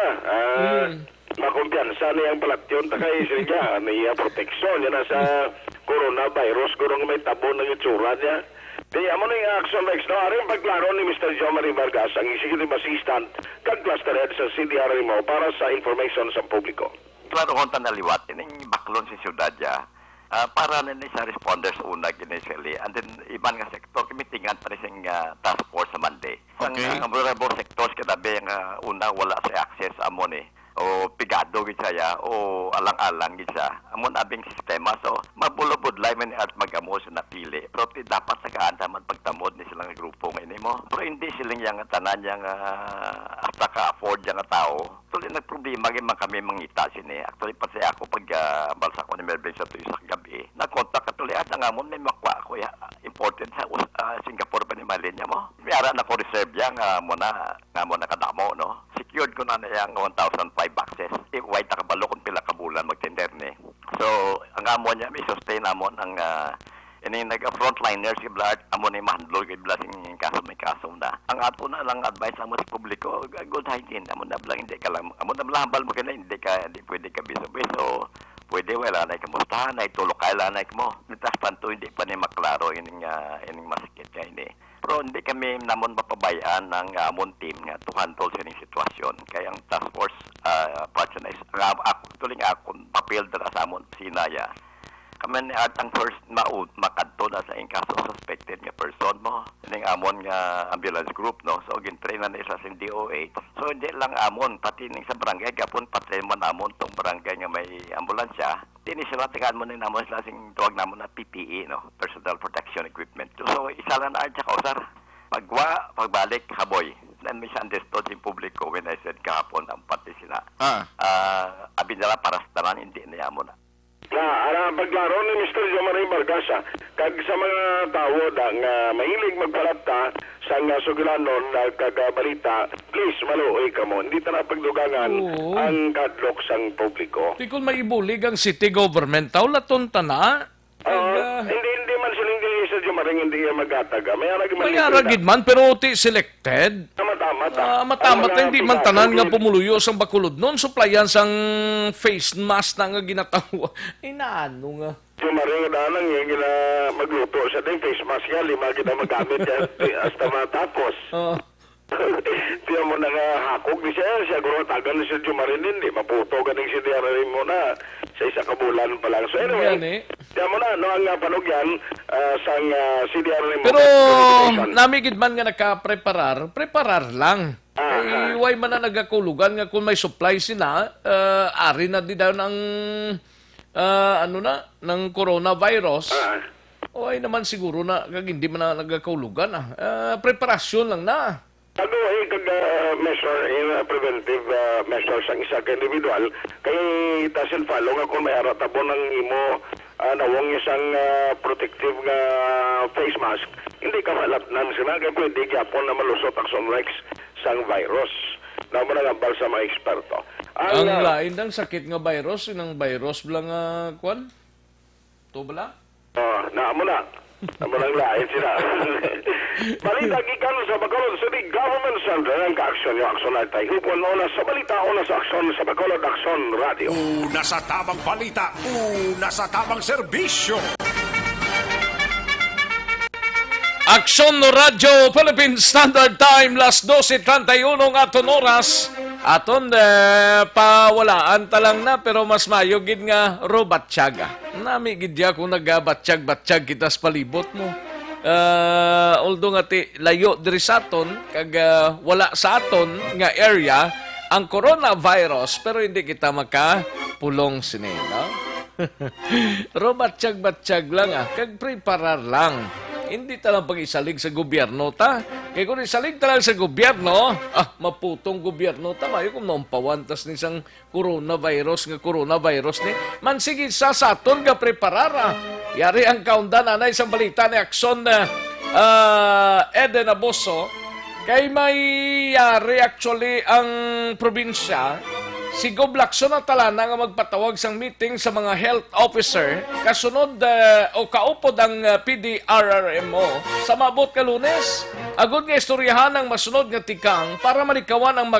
makumpiyansa na yung palatyon takay sila niya proteksyon yan na sa coronavirus kurang may tabo ng itsura niya. Di amo na yung action Rex no aring pagklaro ni Mr. John Marie Vargas ang executive assistant kag cluster head sa CDR mo para sa information sa publiko. Klaro kong tanaliwat ining baklon si syudad ya para na sa responders una initially and then iban nga sektor kimitingan pa rin task force sa Monday. Ang vulnerable sectors katabi nga una wala sa access amo ni o pigado gitsaya o alang-alang gitsa amon abing sistema so mabulobudlay man at magamo sa napili pero dapat sa kaanta man pagtamod ni silang grupo ngayon mo pero hindi silang yang tanan yang hasta ka afford yang tao tuloy nagproblema gyud man kami mangita sini actually pa saya ako pag balsa ko ni Melvin sa tuyo sa gabi nagkontak katuloy at nga amon may makwa ako important sa Singapore pa ni Malinya mo may ara na ko reserve yang mo na kadamo no secured ko na yang 1,005 boxes. White nakabalo kung pila ka bulan magtender ni. So, ang amo niya may sustain amon ang ini nag-frontliners iblat amo ni mahandlo kay blasing kaso may kaso na. Ang ato na lang advice amo sa publiko good hygiene amo na lang hindi ka lang amo na lahambal mo kana hindi pwede ka biso-biso. Pwede wala na kamustahan na itulok kailan na mo. Mitas panto hindi pa ni maklaro ining masikit kay ini. Pero hindi kami namon mapabayaan ng amon team nga to handle sa ining sitwasyon. Kaya ang task force patronize ako tuling akong papel dala sa amon sinaya. Kami ni atang first makadto na sa kaso suspected nga person mo. Ining amon nga ambulance group no. So gintrain na nila sa DOH. So hindi lang amon pati ning sa barangay gapon patrain man amon tong barangay nga may ambulansya. Dini sila tagaan mo namon sila sing tuwag namon na PPE no, personal protection equipment. So isa lang na sa kausar. Pagbalik haboy. Then misunderstood yung publiko when I said kahapon ang pati sila. Abin nila para sa tanan hindi na yamo na. Paglaro ni Mr. Jomaray Vargas kag sa mga tao nga mahilig magpalapta sa nga sugilanon kag balita please maluoy ka mo hindi ta na pagdugangan ang kadlok sang publiko. Di kung maibulig ang city government taw laton tana hindi man siling di sa Jomaray hindi magataga may aragid man pero ti selected Matamat na hindi man tanan nga pumuluyo sang Bacolod noon supplyan sang face mask na nga ginatawa. Inaano nga. Yung maring danang yung gina magluto sa ding face mask nga, 5 kita magamit hasta matapos. Tiya mo na nga hakog ni siya guro tagan ni siya Jumarinin, di maputo ganing si Diarin mo na sa isa ka bulan pa lang. So anyway, tiya mo na, no, ang panugyan sang si Diarin mo. Pero namigid man nga preparar lang. Ay, way man na nagakulugan nga kung may supply sina, ari na di daw ng ng coronavirus. O ay naman siguro na hindi man na nagakulugan. Preparasyon lang na. Taguhin kag measure in preventive measures ang isa ka individual kay tasin follow nga kung may aratabo ng imo nawong isang protective nga face mask hindi ka malatnan sila kay pwede gyapon na malusot ang sunrex sang virus na mo nangambal sa mga eksperto. Ang lain ng sakit nga virus, inang virus blang kwan? To bala? Naamo na. Naamo lang lain sila. Balita gikan sa Bacolod City Government Center ang ka-aksyon yung aksyon na tayo. Hupon una sa balita, una sa aksyon sa Bacolod Aksyon Radio. Una sa tamang balita, una sa tamang serbisyo. Aksyon no Radyo Philippine Standard Time las 12:31 aton oras. Aton pawalaan talang na pero mas mayo gid nga robatyaga. Nami gid ya kung nagabatsyag-batsyag kita sa palibot mo. Although nga layo diri sa aton kag wala sa aton nga area ang coronavirus pero hindi kita makapulong sini, no? Robatsyag-batsyag lang kag preparar lang. Hindi talang pag-isalig sa gobyerno ta. Kaya kung isalig talang sa gobyerno, maputong gobyerno ta. Mayo kung mampawantas ni isang coronavirus ni. Man sige sa saton nga preparara. Yari ang kaundan na isang balita ni Akson Eden Aboso. Kay may yari actually ang probinsya. Si Gob Lacson na tala na nga magpatawag sang meeting sa mga health officer kasunod o kaupod ang PDRRMO sa mabot ka Lunes. Agud nga istoryahan ang masunod nga tikang para malikawan ang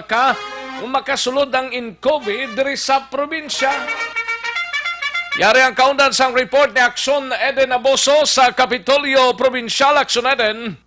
makasulod ang in-COVID diri sa probinsya. Yari ang kaundan sang report ni Akson Eden Aboso sa Kapitolyo Provincial. Akson Eden.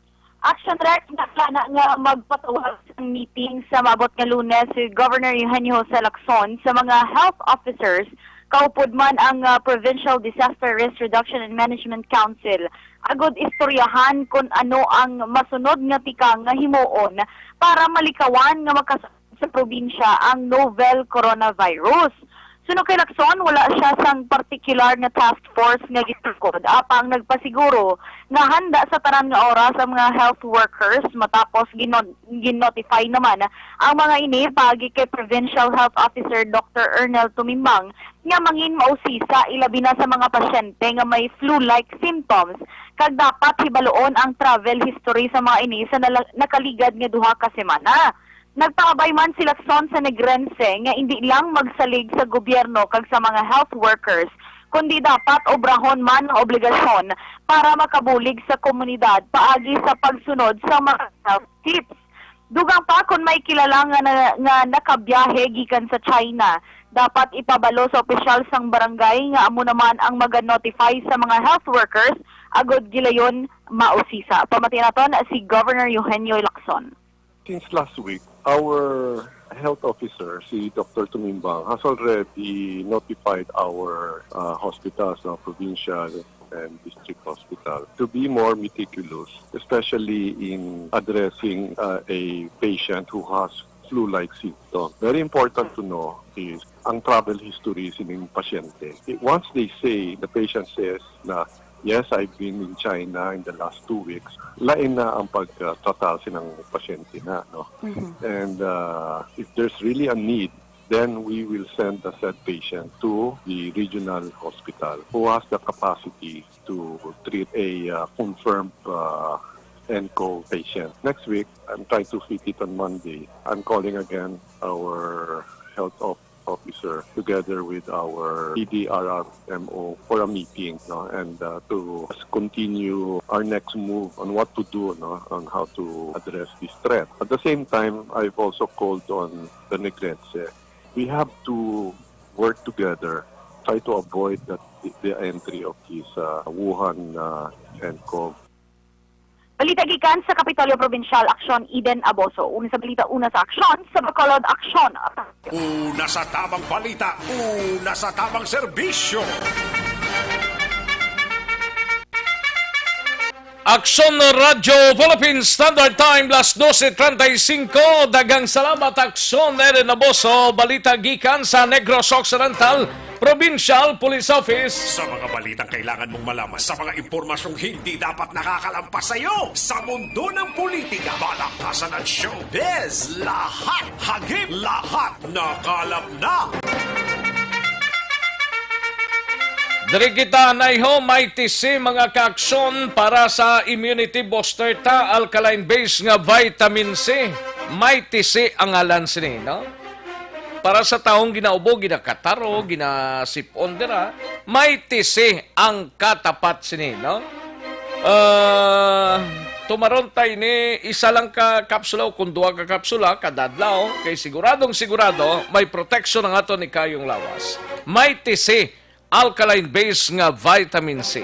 Action Rex, nakala nga magpatawag ng meeting sa mabot nga Lunes si Governor Eugenio Jose Lacson sa mga health officers, kaupod man ang Provincial Disaster Risk Reduction and Management Council. Agod istoryahan kung ano ang masunod nga tikang nga himuon para malikawan nga makasakit sa probinsya ang novel coronavirus. Suno kay Lacson, wala siya sang particular na task force nga gitukod. Apang nagpasiguro nga handa sa tanan nga oras ang mga health workers matapos ginotify naman ang mga ini pagi kay Provincial Health Officer Dr. Ernel Tumimbang nga mangin mausisa ilabi na sa mga pasyente nga may flu-like symptoms kag dapat hibaloon ang travel history sa mga ini sa nakaligad nga duha ka semana. Nagpakabay man si Lacson sa Negrense nga hindi lang magsalig sa gobyerno kag sa mga health workers, kundi dapat obrahon man ang obligasyon para makabulig sa komunidad paagi sa pagsunod sa mga health tips. Dugang pa kung may kilala nga nakabiyahe gikan sa China, dapat ipabalo sa opisyal sang barangay nga amo naman ang maga-notify sa mga health workers agod gilayon mausisa. Pamatiin naton si Governor Eugenio Lacson. Since last week, our health officer, si Dr. Tumimbang, has already notified our hospitals, provincial and district hospital, to be more meticulous, especially in addressing a patient who has flu-like symptoms. Very important to know is ang travel history ng pasyente. Once the patient says na, yes, I've been in China in the last 2 weeks, lain na ang pagtrata ng pasyente na. No? Mm-hmm. And if there's really a need, then we will send the said patient to the regional hospital who has the capacity to treat a confirmed NCO patient. Next week, I'm trying to fit it on Monday. I'm calling again our health officer officer together with our PDRRMO for a meeting, no, and to continue our next move on what to do, no, on how to address this threat. At the same time, I've also called on the Negrete. We have to work together, try to avoid the entry of this Wuhan NCOV. Balita gikan sa Kapitolyo Provincial, Aksyon Eden Aboso. Una sa balita, una sa aksyon, sa Bacolod Aksyon. Una sa tamang balita, una sa tamang serbisyo. Aksyon Radyo Philippines Standard Time, las 12:35. Dagang salamat, Aksyon Eden Aboso. Balita gikan sa Negros Occidental Provincial Police Office. Sa mga balitang kailangan mong malaman, sa mga impormasyong hindi dapat nakakalampas sa iyo, sa mundo ng politika, balakasan at showbiz, lahat hagip, lahat nakalap na. Dari kita naiho may tisi mga kaaksyon para sa immunity booster ta alkaline base nga vitamin C. May tisi ang alan sini, no? Para sa taong ginaubo, ginakataro, ginasipon dira, may tisi ang katapat sini, no? Tumaron tayo ni isa lang ka kapsula o kung duwa ka kapsula, kadadlaw, kay siguradong sigurado, may protection ang ato ni kayong lawas. May tisi, alkaline base nga vitamin C.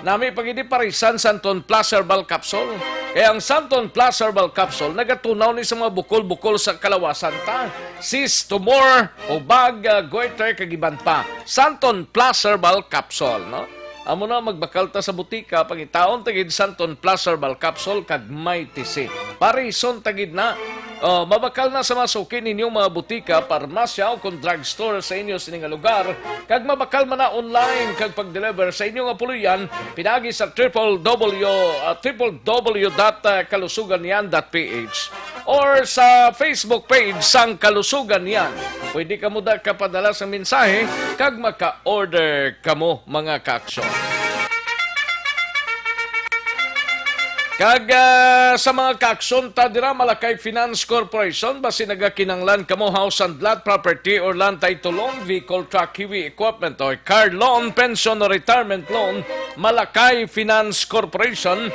Nami pagidi parisan Santon Plus Herbal Capsule. Kaya ang Santon Plus Herbal Capsule nagatunaw ni sa mga bukol-bukol sa kalawasan ta. Cyst, tumor, ubag, goiter, kagiban pa. Santon Plus Herbal Capsule, no? Amo na magbakal ta sa butika, pangitaon tagid Santon Plus Herbal Capsule kag may tisi. Parison tagid na. Mabakal na sa masukin ninyong mga butika, parmasya o kung drugstore sa inyo sining lugar. Kag mabakal man na online kag pag-deliver sa inyong apuluyan, pinagi sa www.kalusuganyan.ph or sa Facebook page sang Kalusugan Yan. Pwede ka mo kapadala sa mensahe kag maka-order kamo mga kaaksyon. Kag sa mga kaaksyon ta dira Malakay Finance Corporation basi nagakinanglan kamo house and lot property or land title loan, vehicle, truck, heavy equipment or car loan, pension or retirement loan, Malakay Finance Corporation.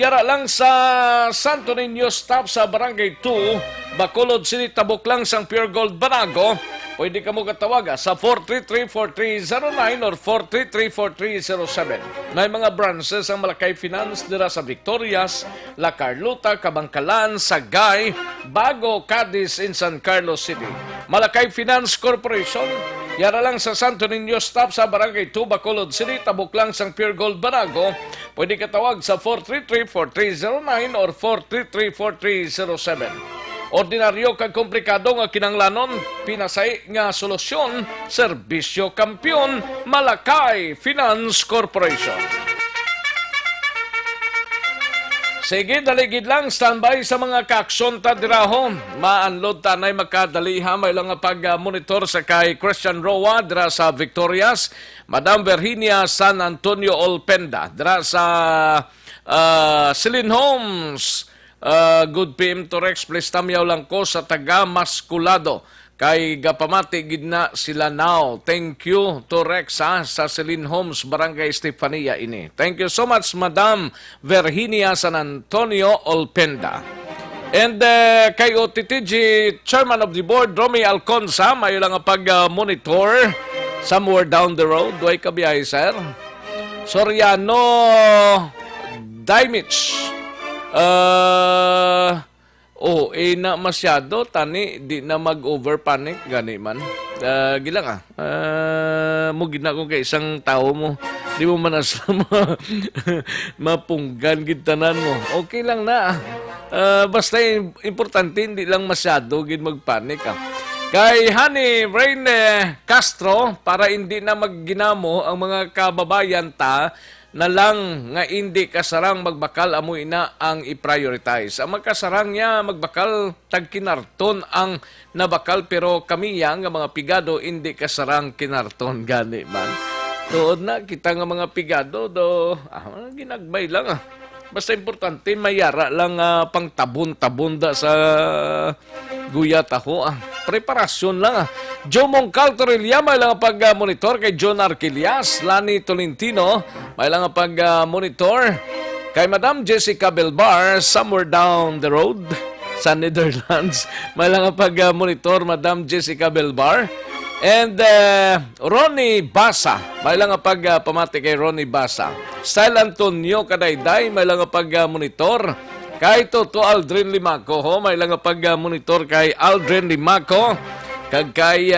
Yara lang sa Santo Niño stop sa Barangay 2, Bacolod City, tabok lang sang Pure Gold Banago. Pwede ka mo katawaga sa 433-4309 or 433-4307. May mga branches ang Malakay Finance dira sa Victorias, La Carlota, Kabangkalan, Sagay, Bago, Cadiz, in San Carlos City. Malakay Finance Corporation, yara lang sa Santo Niño stop sa Barangay 2, Bacolod City, tabok lang sang Pure Gold Banago. Pwede ka tawag sa 433-4309 or 433-4307. Ordinaryo kag komplikado nga kinanglanon, pinasay nga solusyon, serbisyo kampiyon, Malakay Finance Corporation. Sige, daligid lang, standby sa mga kaaksyon ta dirahon. Ma-unload tanay makadaliha, may lang pag-monitor sa kay Christian Roa dira sa Victorias, Madam Virginia San Antonio Olpenda dira sa Celine Homes. Good PM to Rex, please tamyaw lang ko sa taga Masculado. Kay gapamati gidna sila now. Thank you to Rex sa Celine Homes, Barangay Estefania ini. Thank you so much, Madam Virginia San Antonio Olpenda. And kay OTTG Chairman of the Board, Romy Alconza, may lang pag-monitor somewhere down the road. Duay kabiyahe, sir. Soriano Daimich. Na masyado tani di na mag-over panic gani man. Gilang mo gina ko kay isang tao mo. Di mo man asama mapunggan gid tanan mo. Okay lang na. Basta importante hindi lang masyado gid magpanik Kay Honey Rain Castro, para hindi na magginamo ang mga kababayan ta na lang nga hindi kasarang magbakal amoy na ang i-prioritize. Ang magkasarang niya magbakal tagkinarton ang nabakal pero kami yang nga mga pigado hindi kasarang kinarton gani man. Tuod na kita nga mga pigado do ginagbay lang Basta importante mayara lang pang tabon-tabon da sa guyat ako. Preparasyon lang Joe Mongcal Torilla, may lang pag-monitor kay John Arquilias. Lani Tolentino, may lang pag-monitor kay Madam Jessica Belbar, somewhere down the road sa Netherlands. May lang pag-monitor Madam Jessica Belbar. And Ronnie Basa, may lang pag-pamati kay Ronnie Basa. Style Antonio Kadayday, may lang pag-monitor kay Toto Aldrin Limaco. May lang pag-monitor kay Aldrin Limaco. Kag kay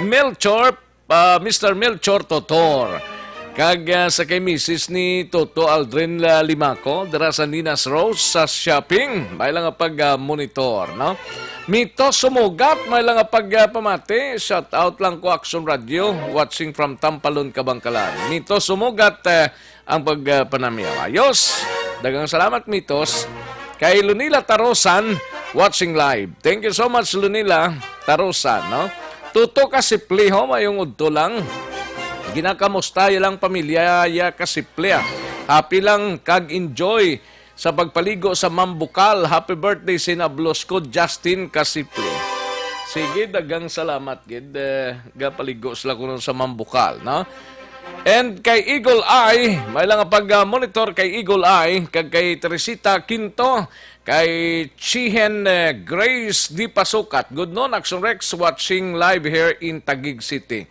Melchor, Mr. Melchor Totor. Kag sa kay Mrs. ni Toto Aldrin Limaco, dira sa Ninas Rose sa shopping. May lang pag-monitor, no? Mito Sumugat, may lang pagpamati. Shout out lang ko Action Radio, watching from Tampalon, Kabangkalan. Mito Sumugat ang pagpanamiyaw. Ayos, dagang salamat Mitos. Kay Lunila Tarosan, watching live. Thank you so much Lunila Tarosan, no? Tuto kasipli ho, mayong udto lang. Ginakamusta lang pamilya ya kasipli. Happy lang kag enjoy sa pagpaligo sa Mambukal. Happy birthday sinablos ko Justin Kasipli. Sige, dagang salamat gid. Gapaligo sila ko sa Mambukal, no? And kay Eagle Eye, may lang pag-monitor kay Eagle Eye, kag kay Teresita Quinto, kay Chihen Grace Di Pasukat. Good noon, Action Rex, watching live here in Taguig City.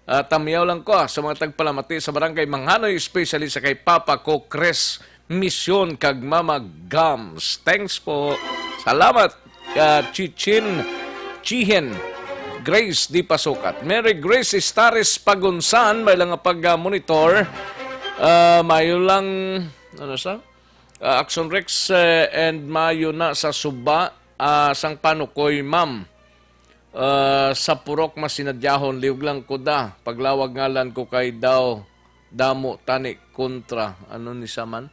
Tamiyaw lang ko sa mga tagpalamati sa barangay Manghanoy, especially sa kay Papa ko Cres Mission kag Mama Gams. Thanks po. Salamat Chihen Grace Di Pasukat. Mary Grace Staris Pagunsan, may lang pag-monitor. Mayo lang, ano sa? Action Rex and mayo na sa Suba, sang panukoy ma'am. Sa Purok Masinadyahon, liwag lang ko da. Paglawag ngalan ko kay daw, damo, tani, kontra. Ano ni Saman?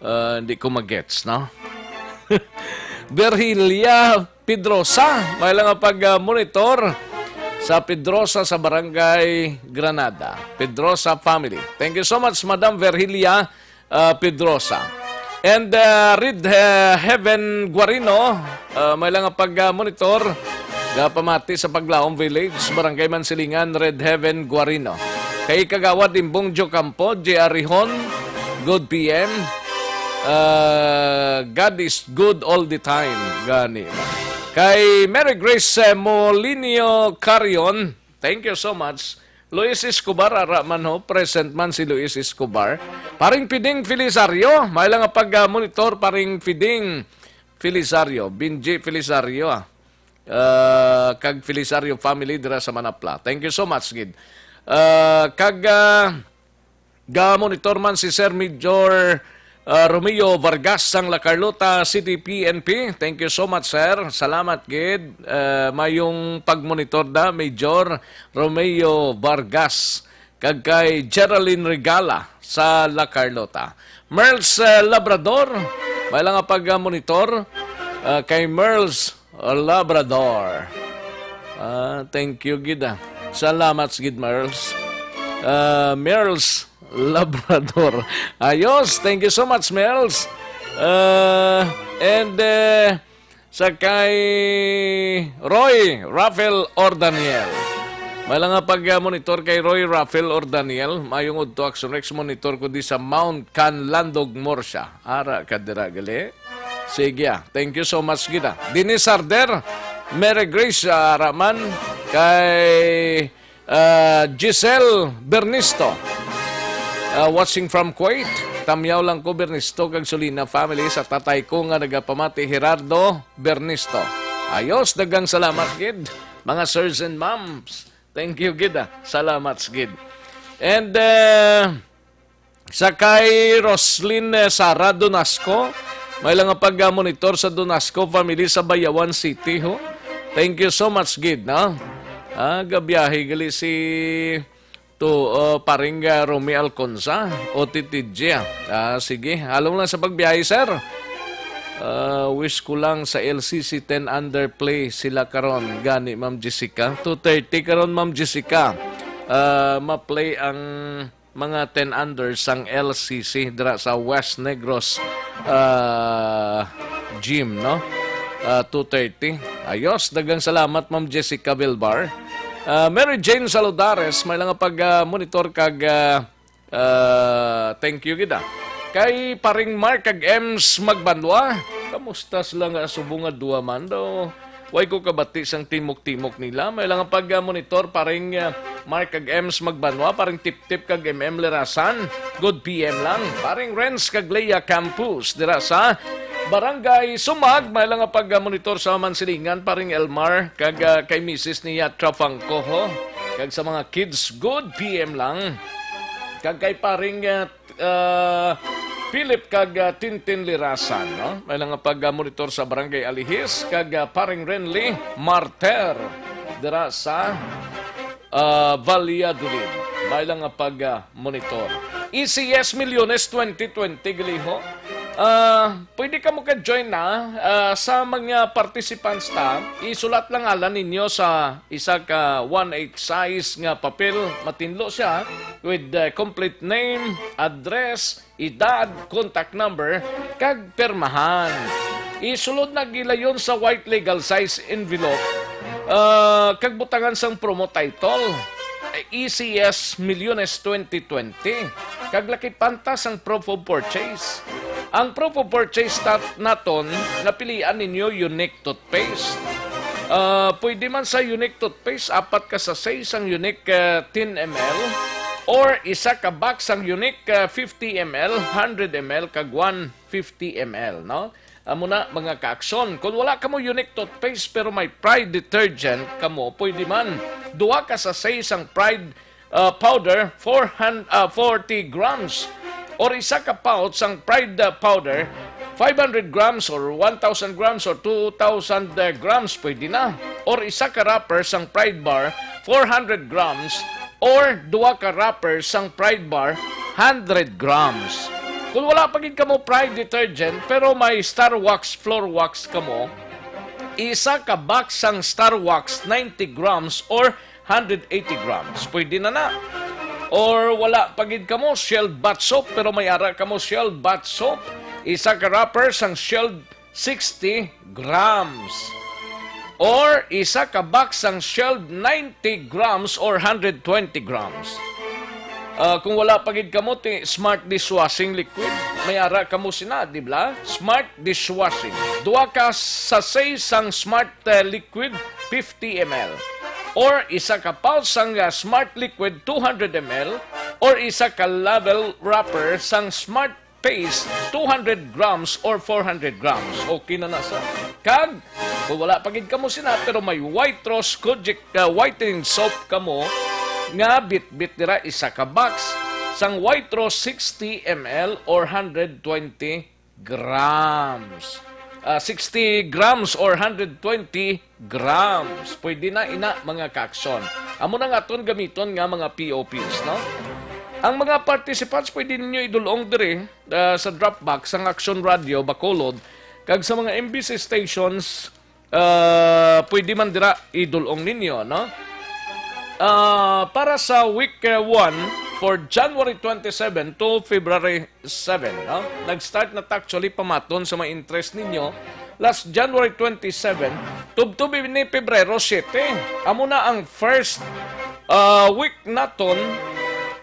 Hindi ko magets, no? Virgilia Pedrosa, may lang pag-monitor sa Pedrosa sa Barangay Granada. Pedrosa family. Thank you so much, Madam Virgilia Pedrosa. And Red Heaven Guarino, may lang pag-monitor pamati sa Paglaong Village, Barangay Mansilingan, Red Heaven Guarino. Kay Kagawad Imbong Jo Campo, J.R. Rihon, good PM. God is good all the time. Gani. Kay Mary Grace Molinio Carion, thank you so much. Luis Escobar, araman ho, present man si Luis Escobar. Paring Piding Felisario, may lang pag-monitor paring Piding Felisario, Binji Felisario, kag Felisario family dira sa Manapla. Thank you so much, Gid. Kag ga-monitor man si Sir Major Romeo Vargas sang La Carlota City PNP. Thank you so much, sir. Salamat, Gid. Mayong pag-monitor da, Major Romeo Vargas. Kag kay Geraldine Regala sa La Carlota. Merls Labrador, may lang pag-monitor kay Merls Labrador. Thank you, Gid. Salamat, Gid, Merls. Merls Labrador. Ayos. Thank you so much, Merls. And sa kay Roy Rafael Ordaniel. May lang pag-monitor kay Roy Rafael Ordaniel. Mayong udto Action Rex monitor ko di sa Mount Canlandog, Morsha. Ara kadira gali. Sige. Thank you so much, kita. Dinis Arder, Mary Grace Raman, kay Giselle Bernisto. Watching from Kuwait, tamyaw lang ko Bernisto kag Solina family sa tatay ko nga nagapamati Gerardo Bernisto. Ayos, dagang salamat, Gid. Mga sirs and moms, thank you, Gid. Salamat, Gid. And sa kay Roslyn Sara Donasco, may lang pag-monitor sa Donasco family sa Bayawan City, ho. Thank you so much, Gid, no? Gabiyahe gali si paring Romy Alconza o Titidja. Sige, halong lang sa pagbiyahe, sir. Wish ko lang sa LCC 10 under play sila karon gani, Ma'am Jessica. 2:30 karon, Ma'am Jessica. Ma-play ang mga 10 under sang LCC dira sa West Negros gym, no? 2:30. Ayos, dagang salamat Ma'am Jessica Vilbar. Mary Jane Saludares, may lang pag-monitor kag thank you gida. Kay paring Mark kag Ems Magbanwa, kamusta sila nga subong nga duwa man do? Way ko kabati sang timok-timok nila. May lang pag-monitor paring Mark kag Ems Magbanwa, paring tip-tip kag MM Lerasan. Good PM lang. Paring Renz kag Leia Campus dira sa Barangay Sumag. May lang pag-monitor sa Mansilingan, paring Elmar kag kay Mrs. niya Trafangco ho. Kag sa mga kids, good PM lang. Kag kay paring Philip kag Tintin Lirasan, no? May lang pag-monitor sa Barangay Alihis kag paring Renly Marter dira sa Valladolid. May lang pag-monitor. ECS Millones 2020 giliho. Pwede ka mo ka-join na sa mga participants ta. Isulat lang alan ninyo sa isa ka 1/8 size nga papel. Matinlo siya with complete name, address, edad, contact number, kag permahan. Isulod na gilayon sa white legal size envelope. Kag butangan sang promo title. ECS Millones 2020. Kag laki pantas ang proof of purchase. Ang proof of purchase naton, napilian ninyo unique toothpaste. Pwede man sa unique toothpaste, 4 ka sa 6 ang unique 10 ml or isa ka box ang unique 50 ml, 100 ml, kag 150 ml, no? Muna mga kaaksyon. Kung wala ka mo unique toothpaste pero may Pride detergent kamo, pwede man. 2 ka sa 6 ang Pride powder, 40 grams. Or isa ka pouch ang Pride powder, 500 grams or 1,000 grams or 2,000 grams, pwede na. Or isa ka wrapper sang Pride bar, 400 grams. Or 2 ka wrapper sang Pride bar, 100 grams. Kung wala pagin ka mo Pride detergent, pero may Star Wax floor wax ka mo, isa ka box sang Star Wax, 90 grams or 180 grams. Pwede na na. Or wala pagid ka mo Shelled bath soap pero may ara ka mo Shelled bath soap, isa ka wrapper sang Shelled 60 grams. Or isa ka box sang Shelled 90 grams or 120 grams. Kung wala pagid ka mo Smart dishwashing liquid, may ara ka mo sina, di ba? Smart dishwashing. 2 ka sa 6 sang Smart liquid 50 ml. Or isa ka pouch sang Smart Liquid 200 ml or isa ka label wrapper sang Smart Paste 200 grams or 400 grams. Okay na sa. Kag, kung wala pagid ka mo sina, pero may White Rose Kojic whitening soap ka mo, nga bit-bit dira isa ka box sang White Rose 60 ml or 120 grams. 60 grams or 120 grams. Pwede na ina mga kakson. Amo na nga ton gamiton nga mga POPs, no? Ang mga participants pwede ninyo idulong dire sa Dropbox ang Action Radio Bacolod kag sa mga MBC stations pwede man dira idulong ninyo, no? Para sa week 1 for January 27 to February 7, no? Nag-start na actually pamaton sa mga interest ninyo last January 27 tubtubi ni Pebrero 7. Amo na ang first week naton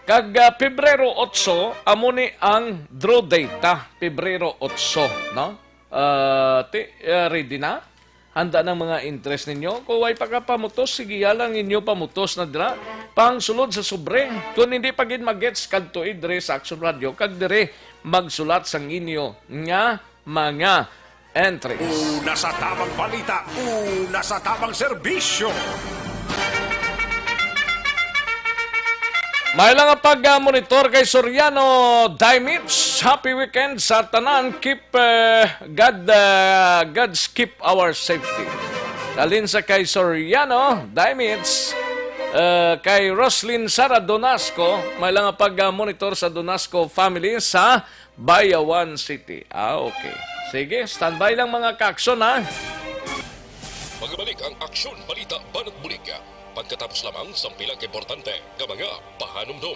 kag Pebrero 8 amo ni ang draw data Pebrero 8, no? Ready na? Handa ng mga interest ninyo. Kung way pagkapamutos, sige lang inyo pamutos na dira. Pang sulod sa sobre. Kung hindi pagin mag-gets kadto idre sa Action Radio, kag dire magsulat sang inyo nga mga entries. Una sa tamang balita, una sa tamang serbisyo. May lang ang pag-monitor kay Soriano Dimits. Happy weekend sa tanan. Keep God's keep our safety. Dalin sa kay Soriano Dimits, kay Roslyn Sara Donasco. May lang ang pag-monitor sa Donasco family sa Bayawan City. Okay. Sige, standby lang mga kakson, ha? Magbalik ang Aksyon Balita Banat Bulika. Pagkatapos lamang sa pilang importante ng mga pahanumdum.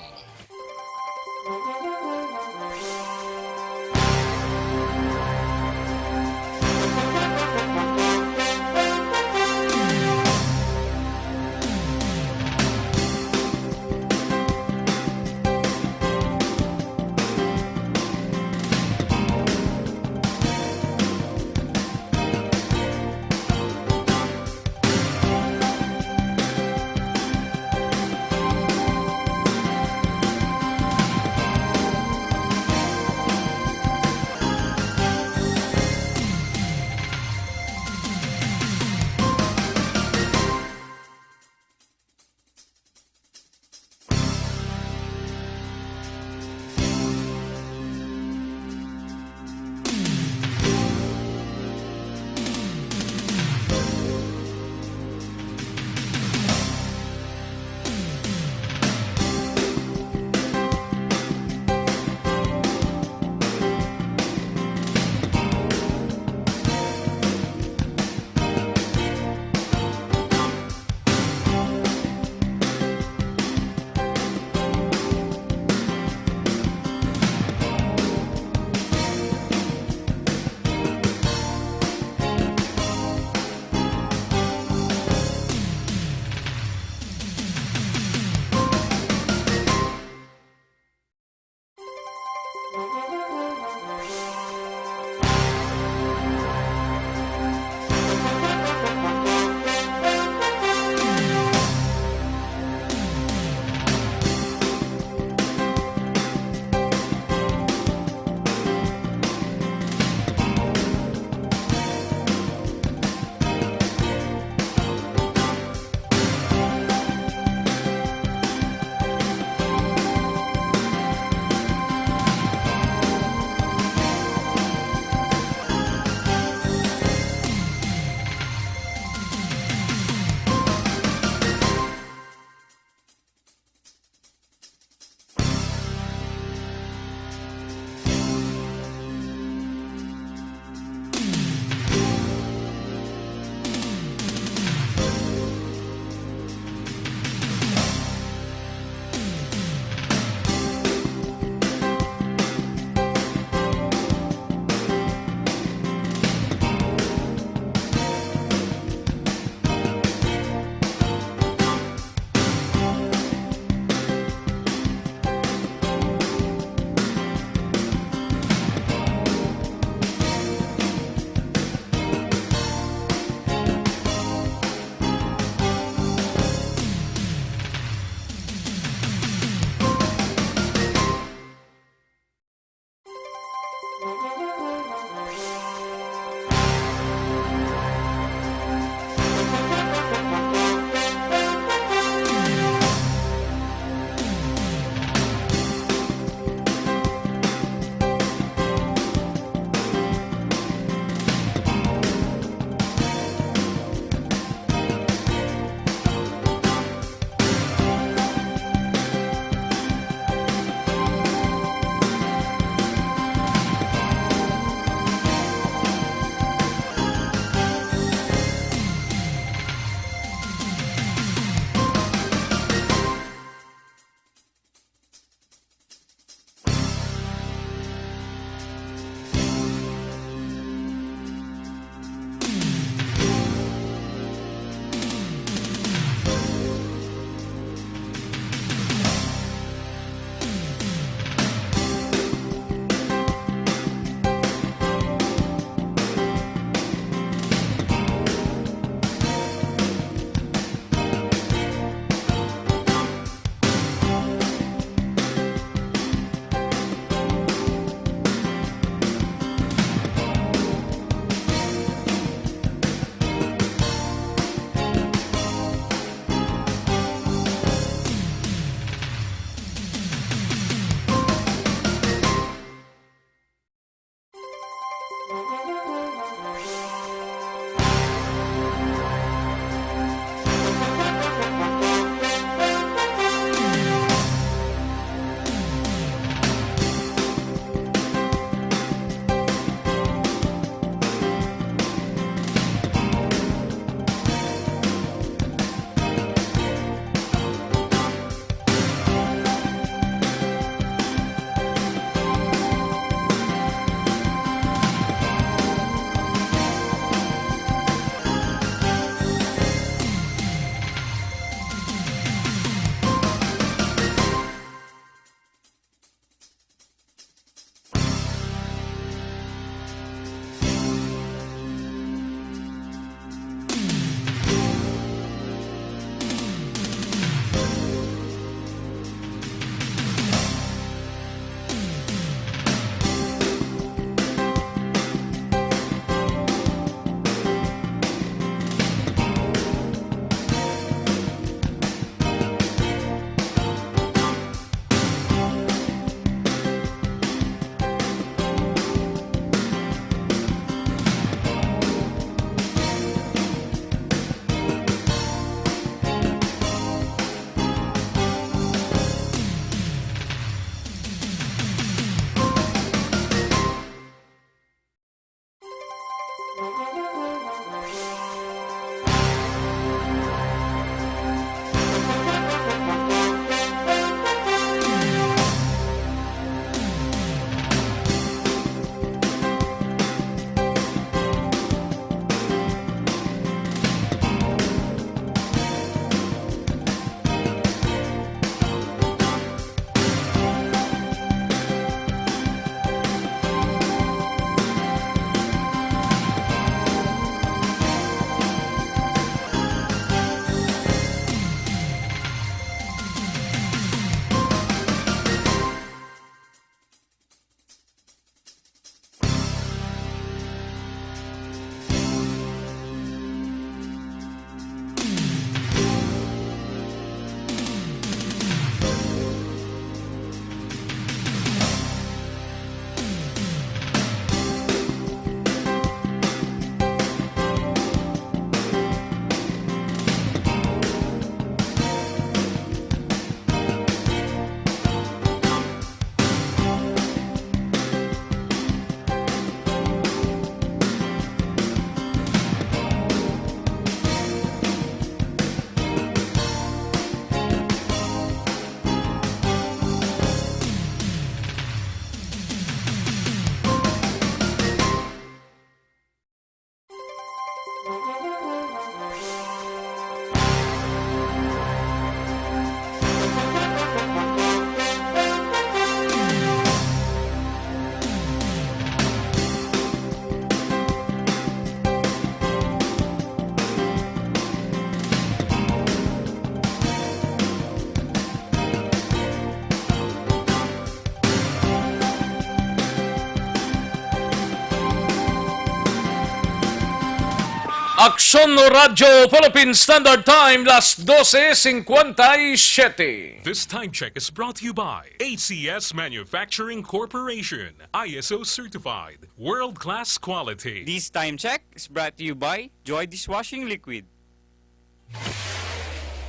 Aksyon Radyo Philippine Standard Time, las 12:57. This time check is brought to you by ACS Manufacturing Corporation, ISO certified, world-class quality. This time check is brought to you by Joy Dishwashing Liquid.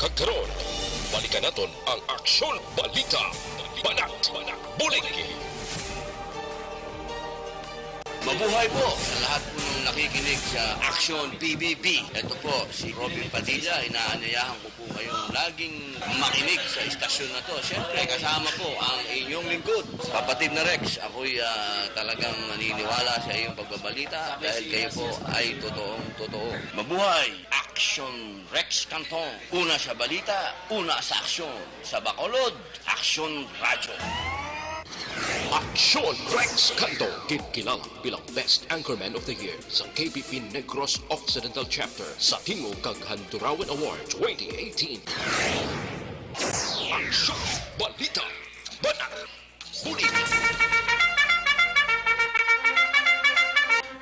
Kagkaroon, balikan naton ang Aksyon Balita. Banat, bulig. Mabuhay po sa lahat po ng nakikinig sa Action PBB. Ito po, si Robin Padilla. Inaanyayahan ko po kayong laging makinig sa istasyon na to. Siyempre, kasama po ang inyong lingkod. Kapatid na Rex, ako'y talagang naniniwala sa iyong pagbabalita dahil kayo po ay totoong-totoo. Mabuhay! Action Rex Canton. Una sa balita, una sa aksyon. Sa Bacolod, Action Radyo. Aksyon Rex Canto, kinilala bilang Best Anchorman of the Year sa KBP Negros Occidental Chapter sa Tingog kag Handurawan Award 2018. Aksyon Balita, Banat, Bulig.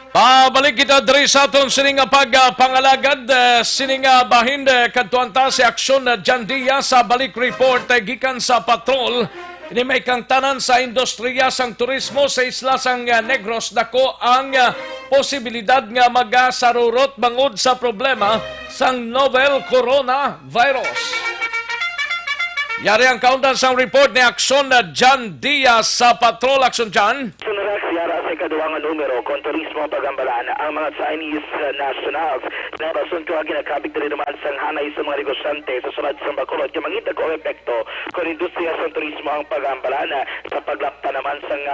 Pabalik kita diri sa aton sining pagpangalagad sining bahin kadtuan ta si Aksyon Jandia sa balik report gikan sa patrol. Ini may kang tanan sa industriya sang turismo sa isla sang Negros dako ang posibilidad nga magasarurot bangod sa problema sang novel coronavirus. Yari ang countdown sang report ni Aksyon Jan Diaz sa Patrol. Aksyon Jan. Sunod siyara sa ikaduwang numero kung turismo pagambalaan ang mga Chinese nationals na rason ko ang ginakabig na rin naman sang hanay sa mga negosyante sa sulad sa Bacolod kaya mangita ko epekto kung industriya sa turismo ang pagambalaan sa paglapta naman sang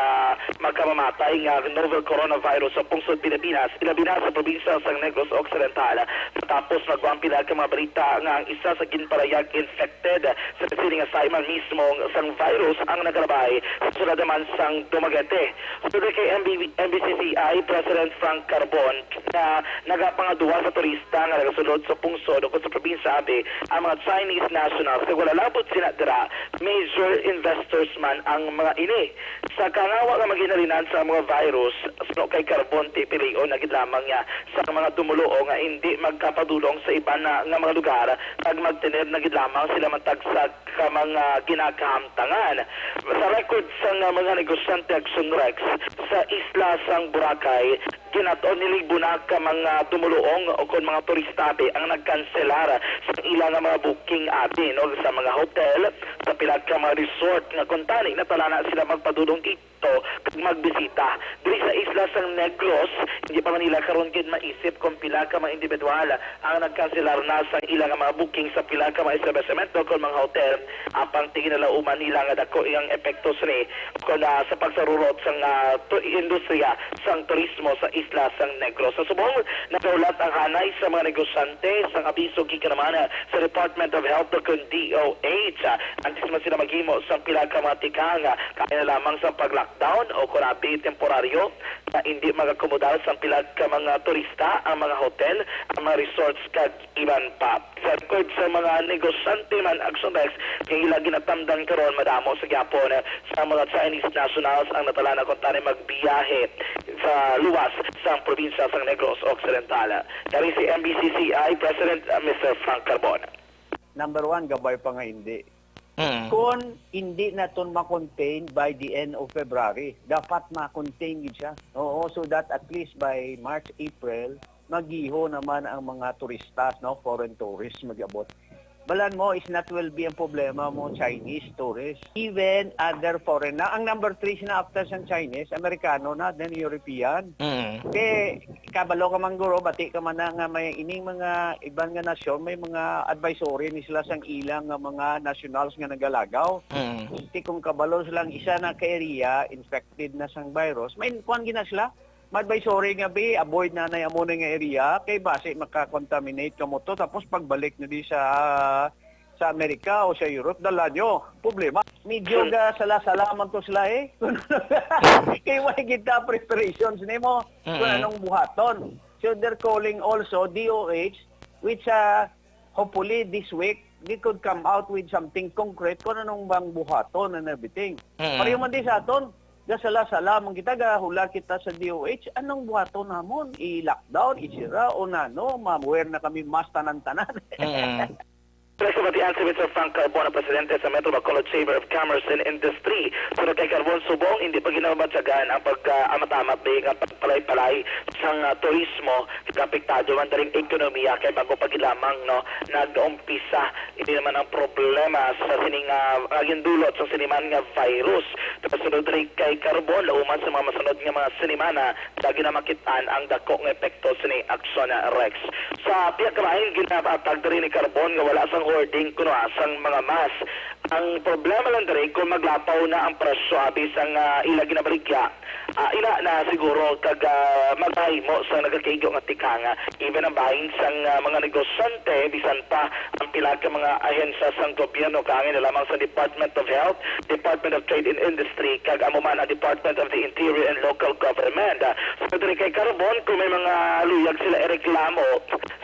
magkamamatay nga novel coronavirus sa pungsod Pilipinas ilabina sa probinsya sang Negros Occidental tapos magwampila ka mga balita nga ang isa sa ginparayag infected sa nga sa iman mismo sang virus ang nagalabay sulad naman sang Dumaguete. Sulad kay MBCCI President Frank Carbon na nagapangaduwa sa turista nga nagasulod sa pungsod o sa probinsya abi ang mga Chinese nationals kaya wala labot sila dira major investors man ang mga ini sa kangawa nga maginalinan sa mga virus so kay Carbon tipili o nagid lamang niya sa mga dumuloo nga hindi magkapadulong sa iba na nga mga lugar pag magtener nagid lamang sila matagsag ka mga ginakahamtangan. Sa record sa mga negosyante Action Rex sa isla sang Boracay, ginaton nilibo na ka mga tumuluong o kung mga turista ang nagkanselar sa ilang mga booking abi no sa mga hotel, sa pilag ka mga resort nga kuntani na talana sila magpadulong dito kag magbisita. Diri sa isla sang Negros, hindi pa man nila karon gid maisip kung pila ka mga individual ang nagkanselar na sa ilang mga booking sa pila ka mga establishmento kung mga hotel apang tingin nila uman nila nga dako iyang epekto sini kung sa pagsarurot sang industriya sang turismo sa isla sang Negros. Sa subong nagaulat ang hanay sa mga negosyante sang abiso gikan naman sa Department of Health kung DOH. Antes man sila maghimo sa pila ka mga tikang kaya na lamang sa pag-lockdown o kung abi temporaryo na hindi magakomodal sa pila ka mga turista ang mga hotel, ang mga resorts kag iban pa. Sa record sa mga negosyante man Action Rex kay ila ginatamdan karon madamo sa gyapon sa mga Chinese nationals ang natala na kung tani magbiyahe sa luwas sa probinsya sa Negros Occidental. Dari si MBCCI President Mr. Frank Carbon. Number one, gabay pa nga hindi. Kung hindi na ito ma-contain by the end of February, dapat ma-contain siya. Oo, so that at least by March, April, mag-iho naman ang mga turistas, no? Foreign tourists mag-abot. Balan mo is not will be ang problema mo Chinese tourists. Even other foreign na. Ang number 3 na after sa Chinese, Amerikano na, then European. Kaya kabalo ka man guro, bati ka man na nga may ining mga ibang nga nasyon, may mga advisory ni sila sang ilang nga mga nationals nga nagalagaw. Kung kabalo silang isa na ka-area infected na sang virus, may kuwan gina sila. Advisory nga be, avoid na amo nga area kay base makakontaminate ka mo to tapos pagbalik na di sa Amerika o sa Europe dala nyo problema medyo ga sala-salaman to sila kay wala kita preparations nimo kung anong buhaton so they're calling also DOH which hopefully this week they could come out with something concrete kung anong bang buhaton and everything pareho man di sa aton Gasala-sala man kita, hula kita sa DOH, anong buhato namon? I-lockdown, isira, o nano, ma-wear na kami mas tanan-tanan. Preso the answer Mr. Frank Carbona, Presidente sa Metro Bacolod Chamber of Commerce and Industry. Sunod kay Carbon Subong, hindi pa ginamatsagan ang pag-amat-amat ang pagpalay-palay sa turismo, kapiktado man daring ekonomiya kay bago pagilamang no, nag-umpisa. Hindi naman ang problema sa sining agindulot sa siniman nga virus. Sunod rin kay Carbon, lauman sa mga masunod nga mga sinimana, lagi na makitaan ang dako ng epekto sa Action Rex. Sa piyakamahin, ginapatag rin ni Carbon nga wala sang hoarding kuno asang mga mas. Ang problema lang diri kung maglapaw na ang presyo abis ang ila ginabaligya. Ila na siguro kag maghimo sa nagakaigo nga tikanga. Even ang bahin sang mga negosyante bisan pa ang pila ka mga ahensya sang gobyerno kangin lamang sa Department of Health, Department of Trade and Industry kag amo man ang Department of the Interior and Local Government. So diri kay Carbon kung may mga luyag sila ireklamo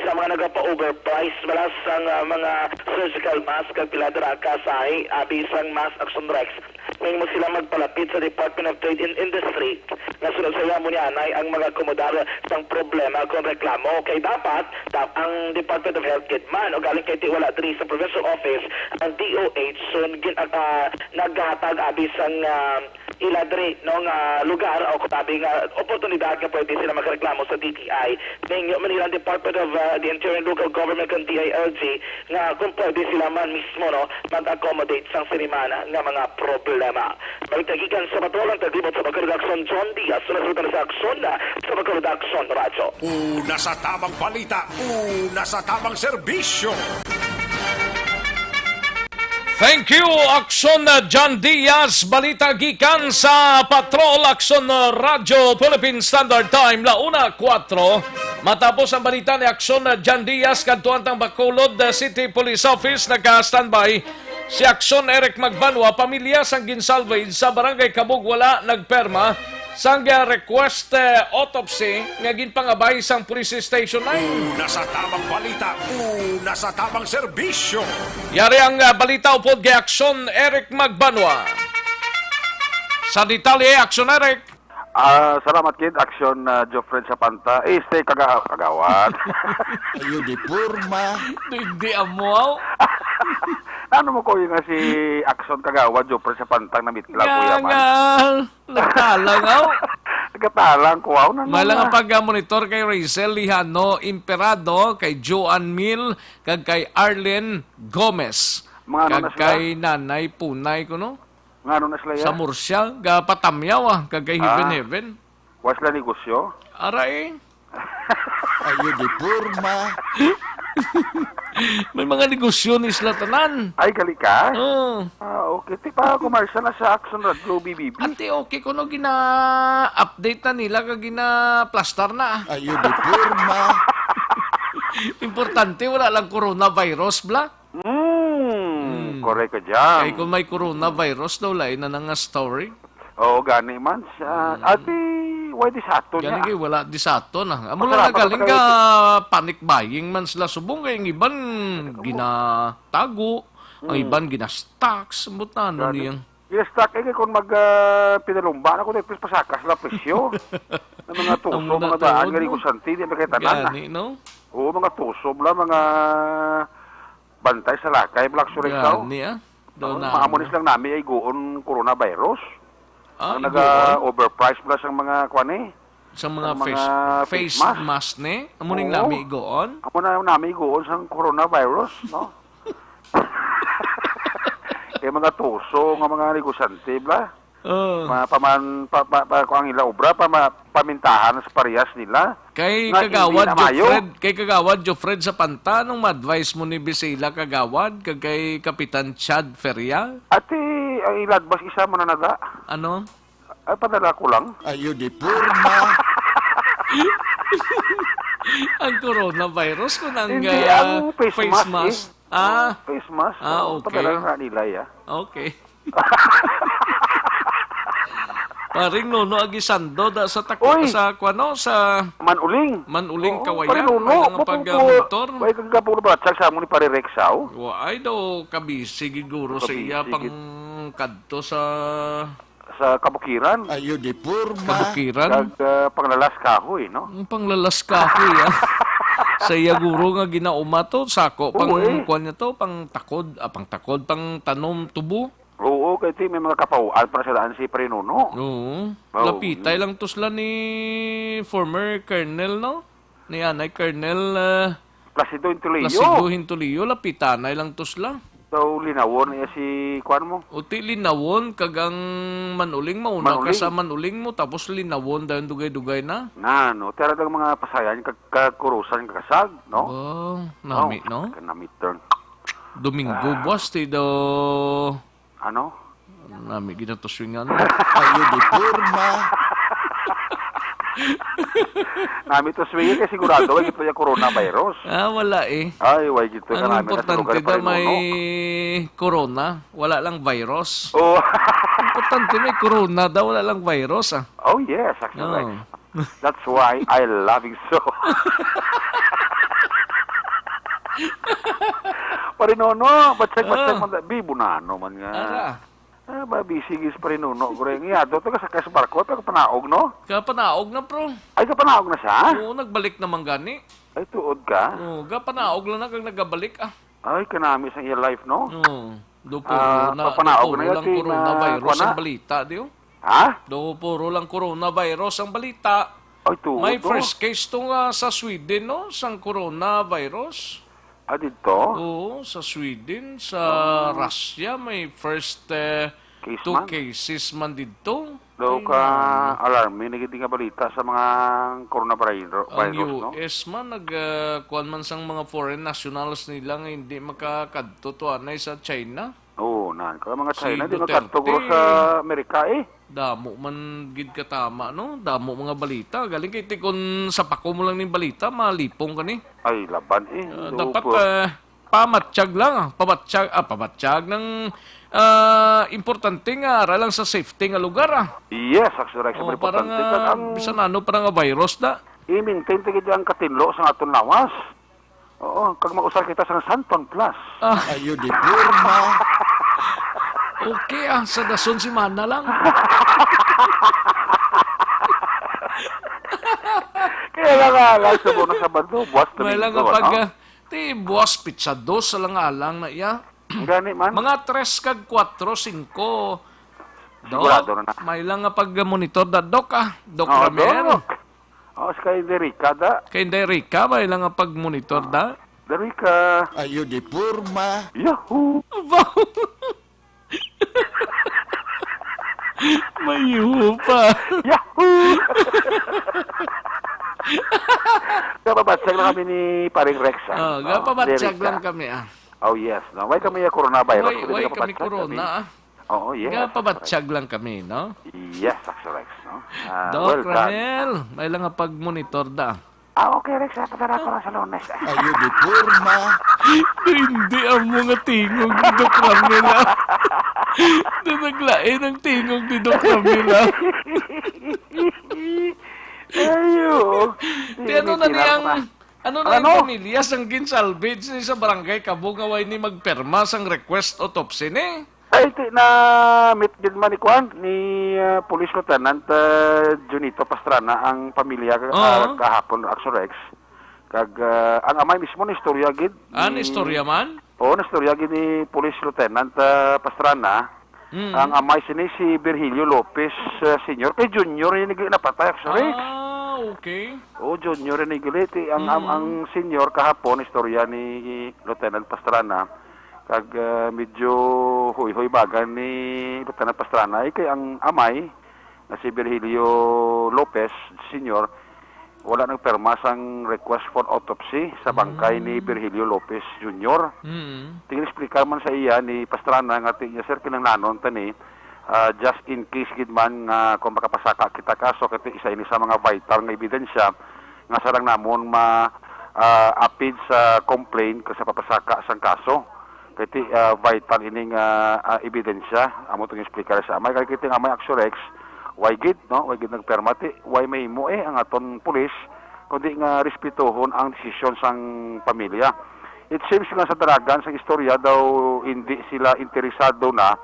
sa mga nagapa-overprice balas sang mga surgical mask kag pila dira ka sahi abisang mass action Rex. May mo sila magpalapit sa Department of Trade and Industry na sunod sa mo niyanay ang mga komodar sang problema kung reklamo kay dapat ang Department of Health man o galing kay tiwala diri sa provincial office ang DOH so naghatag abisang ila diri no nga lugar o katabi nga oportunidad nga pwede sila magreklamo sa DTI ning Manila Department of the Interior and Local Government and DILG nga kung pwede sila man mismo no mag-accommodate sang sinimana nga mga problema. Magtagikan sa patulang tagibot sa Bacolod Action John Diaz sunod sa aksyon na sa Bacolod Action Radyo. Una sa tamang balita, una sa tamang serbisyo. Thank you, Action John Diaz. Balita gikan sa Patrol Action Radio Philippine Standard Time, 1:04. Matapos ang balita ni Action John Diaz, kantuan ng Bacolod City Police Office, nagka-standby si Action Eric Magbanwa, pamilya sang ginsalvage sa Barangay Kabug, wala nagperma sang request autopsy nga ginpangabay sang police station 9. Una sa tamang balita, una sa tamang serbisyo. Yari ang balita upod kay Action Eric Magbanwa. Sa detalye, Action Eric. Salamat kid, Action Jofred Sapanta. Stay kagawad. Ayo di purma. Hindi amuaw. Ano mo ko yung si Action Kagawad, Jofred Sapanta na mitla ko yaman. Nagtalang aw. Nagtalang ko aw. Malang ang pag-monitor kay Rachel Lijano Imperado, kay Joan Mil, kag kay Arlen Gomez. Kag kay Nanay Punay ko no? Nga ano na sila ya? Sa Murcia, patamyaw kag kay Heaven. Was la negosyo? Aray. Ayo di purma. May mga negosyo ni sila tanan. Ay, kalika? Oo. Okay. Tipa, commercial na sa Action Radio BBB. Ate, okay. Kuno gina-update na nila kag gina-plaster na. Ayo di purma. Importante, wala lang coronavirus, bla. Correct ka dyan. Kaya kung may coronavirus daw, lain na nga story. Oo, gani man siya. Ate, why di sato niya? Gani wala di sato na. Amo lang nagaling ka panic buying man sila subong kay iban ginatago, ang iban gina-stocks, buta ano niyang. Gina-stock kung pinalumba na ko dito pasakas la presyo. Ng mga tuso, mga daan, gani ko santi, di ba kaya tanan na. Gani, no? Oo, mga tuso, mga bantay sa lakay, Black Surexaw. Gani, Maamonis lang namin ay goon coronavirus. Naga-overpriced plus ang mga kwane. Sa mga face mask ne? Amo ning nami igoon? Amo na nami igoon sa coronavirus, no? Kaya mga tuso, nga mga negosyante, bla. Kung ang ila obra, pamintahan sa parehas nila. Kay Kagawad Jofred sa Panta, nung ma-advise mo ni Bisela Kagawad, kay Kapitan Chad Feria? Ate, ang iladbas isa mo na naga. Ano? Ay, padala ko lang. Ayo di purma. Ang coronavirus ko ng hindi, ang face mask. Face mask. Okay. Padala na nila, ya. Okay. Paring Nuno Agisando da sa sa kwano sa Manuling Kawayan ang pag-motor. Way kagapulo ba sa mo ni pare Rexaw? Ay daw kabisi siguro sa iya pang kadto sa sa kabukiran. Ayo di purma. Kabukiran. Kag panglalas kahoy, no? Ang panglalas kahoy, ah. Sa iyaguro nga ginauma to, sako, pang kuwan niya to, pang takod, pang tanom tubo. Oo, kaya may mga kapawaan para sa daan si Perinuno. Oo. Lapitay lang to sila ni former Colonel, no? Ni Anay Colonel Placido Hintulio, lapitanay lang to sila. So, linawon niya si kuan mo? Uti linawon, kagang manuling mauna ka sa manuling mo, tapos linawon dahil dugay-dugay na. No. Tera dagang mga pasayan, kagkurusan, kakasag, no? Oh, nami, no? Nami turn. Domingo, boss, do... Ano? Nami, ginatuswingan. Ayo di purma. Nami to swingin kaya sigurado, wag ito yung coronavirus. Wala eh. Ay, wag ito ka Ang namin sa lugar importante pa rin, may no? corona, wala lang virus. Oh. Importante may corona daw, wala lang virus, ah. Oh, yes, actually. That's why I love it so. Parinono, batsag man, bibunano man nga. Babisigis Parinono, goreng iya, doon ka sa barko, kapanaog, no? Kapanaog na, pro. Ay, kapanaog na siya? Oo, nagbalik naman gani. Ay, tuod ka? Oo, kapanaog lang na kag nagabalik, ah. Ay, kanami sa iya life, no? Oo. Do papanaog na lang coronavirus ang balita, di o? Ha? Do puro lang coronavirus ang balita. Ay, tuod. May first case to nga sa Sweden, no? Sang coronavirus. Dito? Oo, sa Sweden, sa Russia, may first two cases man dito. Daw ka alarming, nagiging nga balita sa mga coronavirus, ang no? US man, nagkuhan man sang mga foreign nationals nila nga hindi makakadto to anay sa China. Oo, mga China, Si di makatuguro sa Amerika, eh. Damo man gid katama, no? Damo mga balita. Galing kay tikon sa pako mo lang ning balita, malipong ka ni. Ay, laban eh. Dapat pamatsyag lang, pamatsyag ng importante nga ara lang sa safety nga lugar, ah. Yes, actually, Oh, parang bisan ano parang nga virus da. I-maintain tigid ang katinlo sa aton lawas. Oo, kag mausal kita sa Santon Plus. Ayo di purma. Okay, sa dason si Mana lang. Kaya lang sa muna sa bando, buwas May lang nga pag ti buwas pizza dos sa lang alang na iya. Gani man. Mga 3 kag 4, 5. Sigurado na. May lang nga pag-monitor da Doc, Doc Ramel. Kay Derica da. Kay Derica, may lang nga pag-monitor da. Derica. Ayo di purma. Yahoo! Mayuho pa. Yahoo! Kapabatsag lang kami ni Paring Rex. Kapabatsag lang kami, Oh, yes. No? Why kami yung coronavirus? Why kami corona, Oo, yes. Kapabatsag lang kami, no? Yes, Rex, no? Doc Ramel, may lang nga pag-monitor da. Okay, Rex. Patara ko lang sa Lunes. Ayo di purma. Hindi ang mga tingog ni Doc Ramel, Naglain ang tingog ni Doc Ramel, Ayo. Ano na niyang... Ano na yung pamilya sang ginsalvage ni sa barangay kabungaway ni magperma sang request autopsy ni? Ay, na meet din man ni Kwan, ni Police Lieutenant Junito Pastrana ang pamilya kahapon, Axorex. Kag ang amay mismo ni istorya gid. Ni istorya man? Oo, ni istorya gid ni Police Lieutenant Pastrana. Ang amay si Virgilio Lopez Sr. Kay Junior yung napatay, Axorex. Okay. Junior ni Giliti. Ang senior kahapon, istorya ni Lieutenant Pastrana. Kag medyo huy-huy bagan ni Lieutenant Pastrana. Kay ang amay, na si Virgilio Lopez Sr., wala nang perma sang request for autopsy sa bangkay ni Virgilio Lopez Jr. Tingin explicar man sa iya ni Pastrana nga tingin sir kinanglanon tani. Just in case gid man nga kung makapasaka kita kaso kati isa ini sa mga vital nga ebidensya nga sarang namon apid sa complaint sa papasaka sang kaso kati vital ining ebidensya amo tong explicar sa amay kay kiti nga may Axorex why gid nagpermati why may mo ang aton pulis kundi nga respetuhon ang desisyon sang pamilya. It seems nga sa daragan sa istorya daw hindi sila interesado na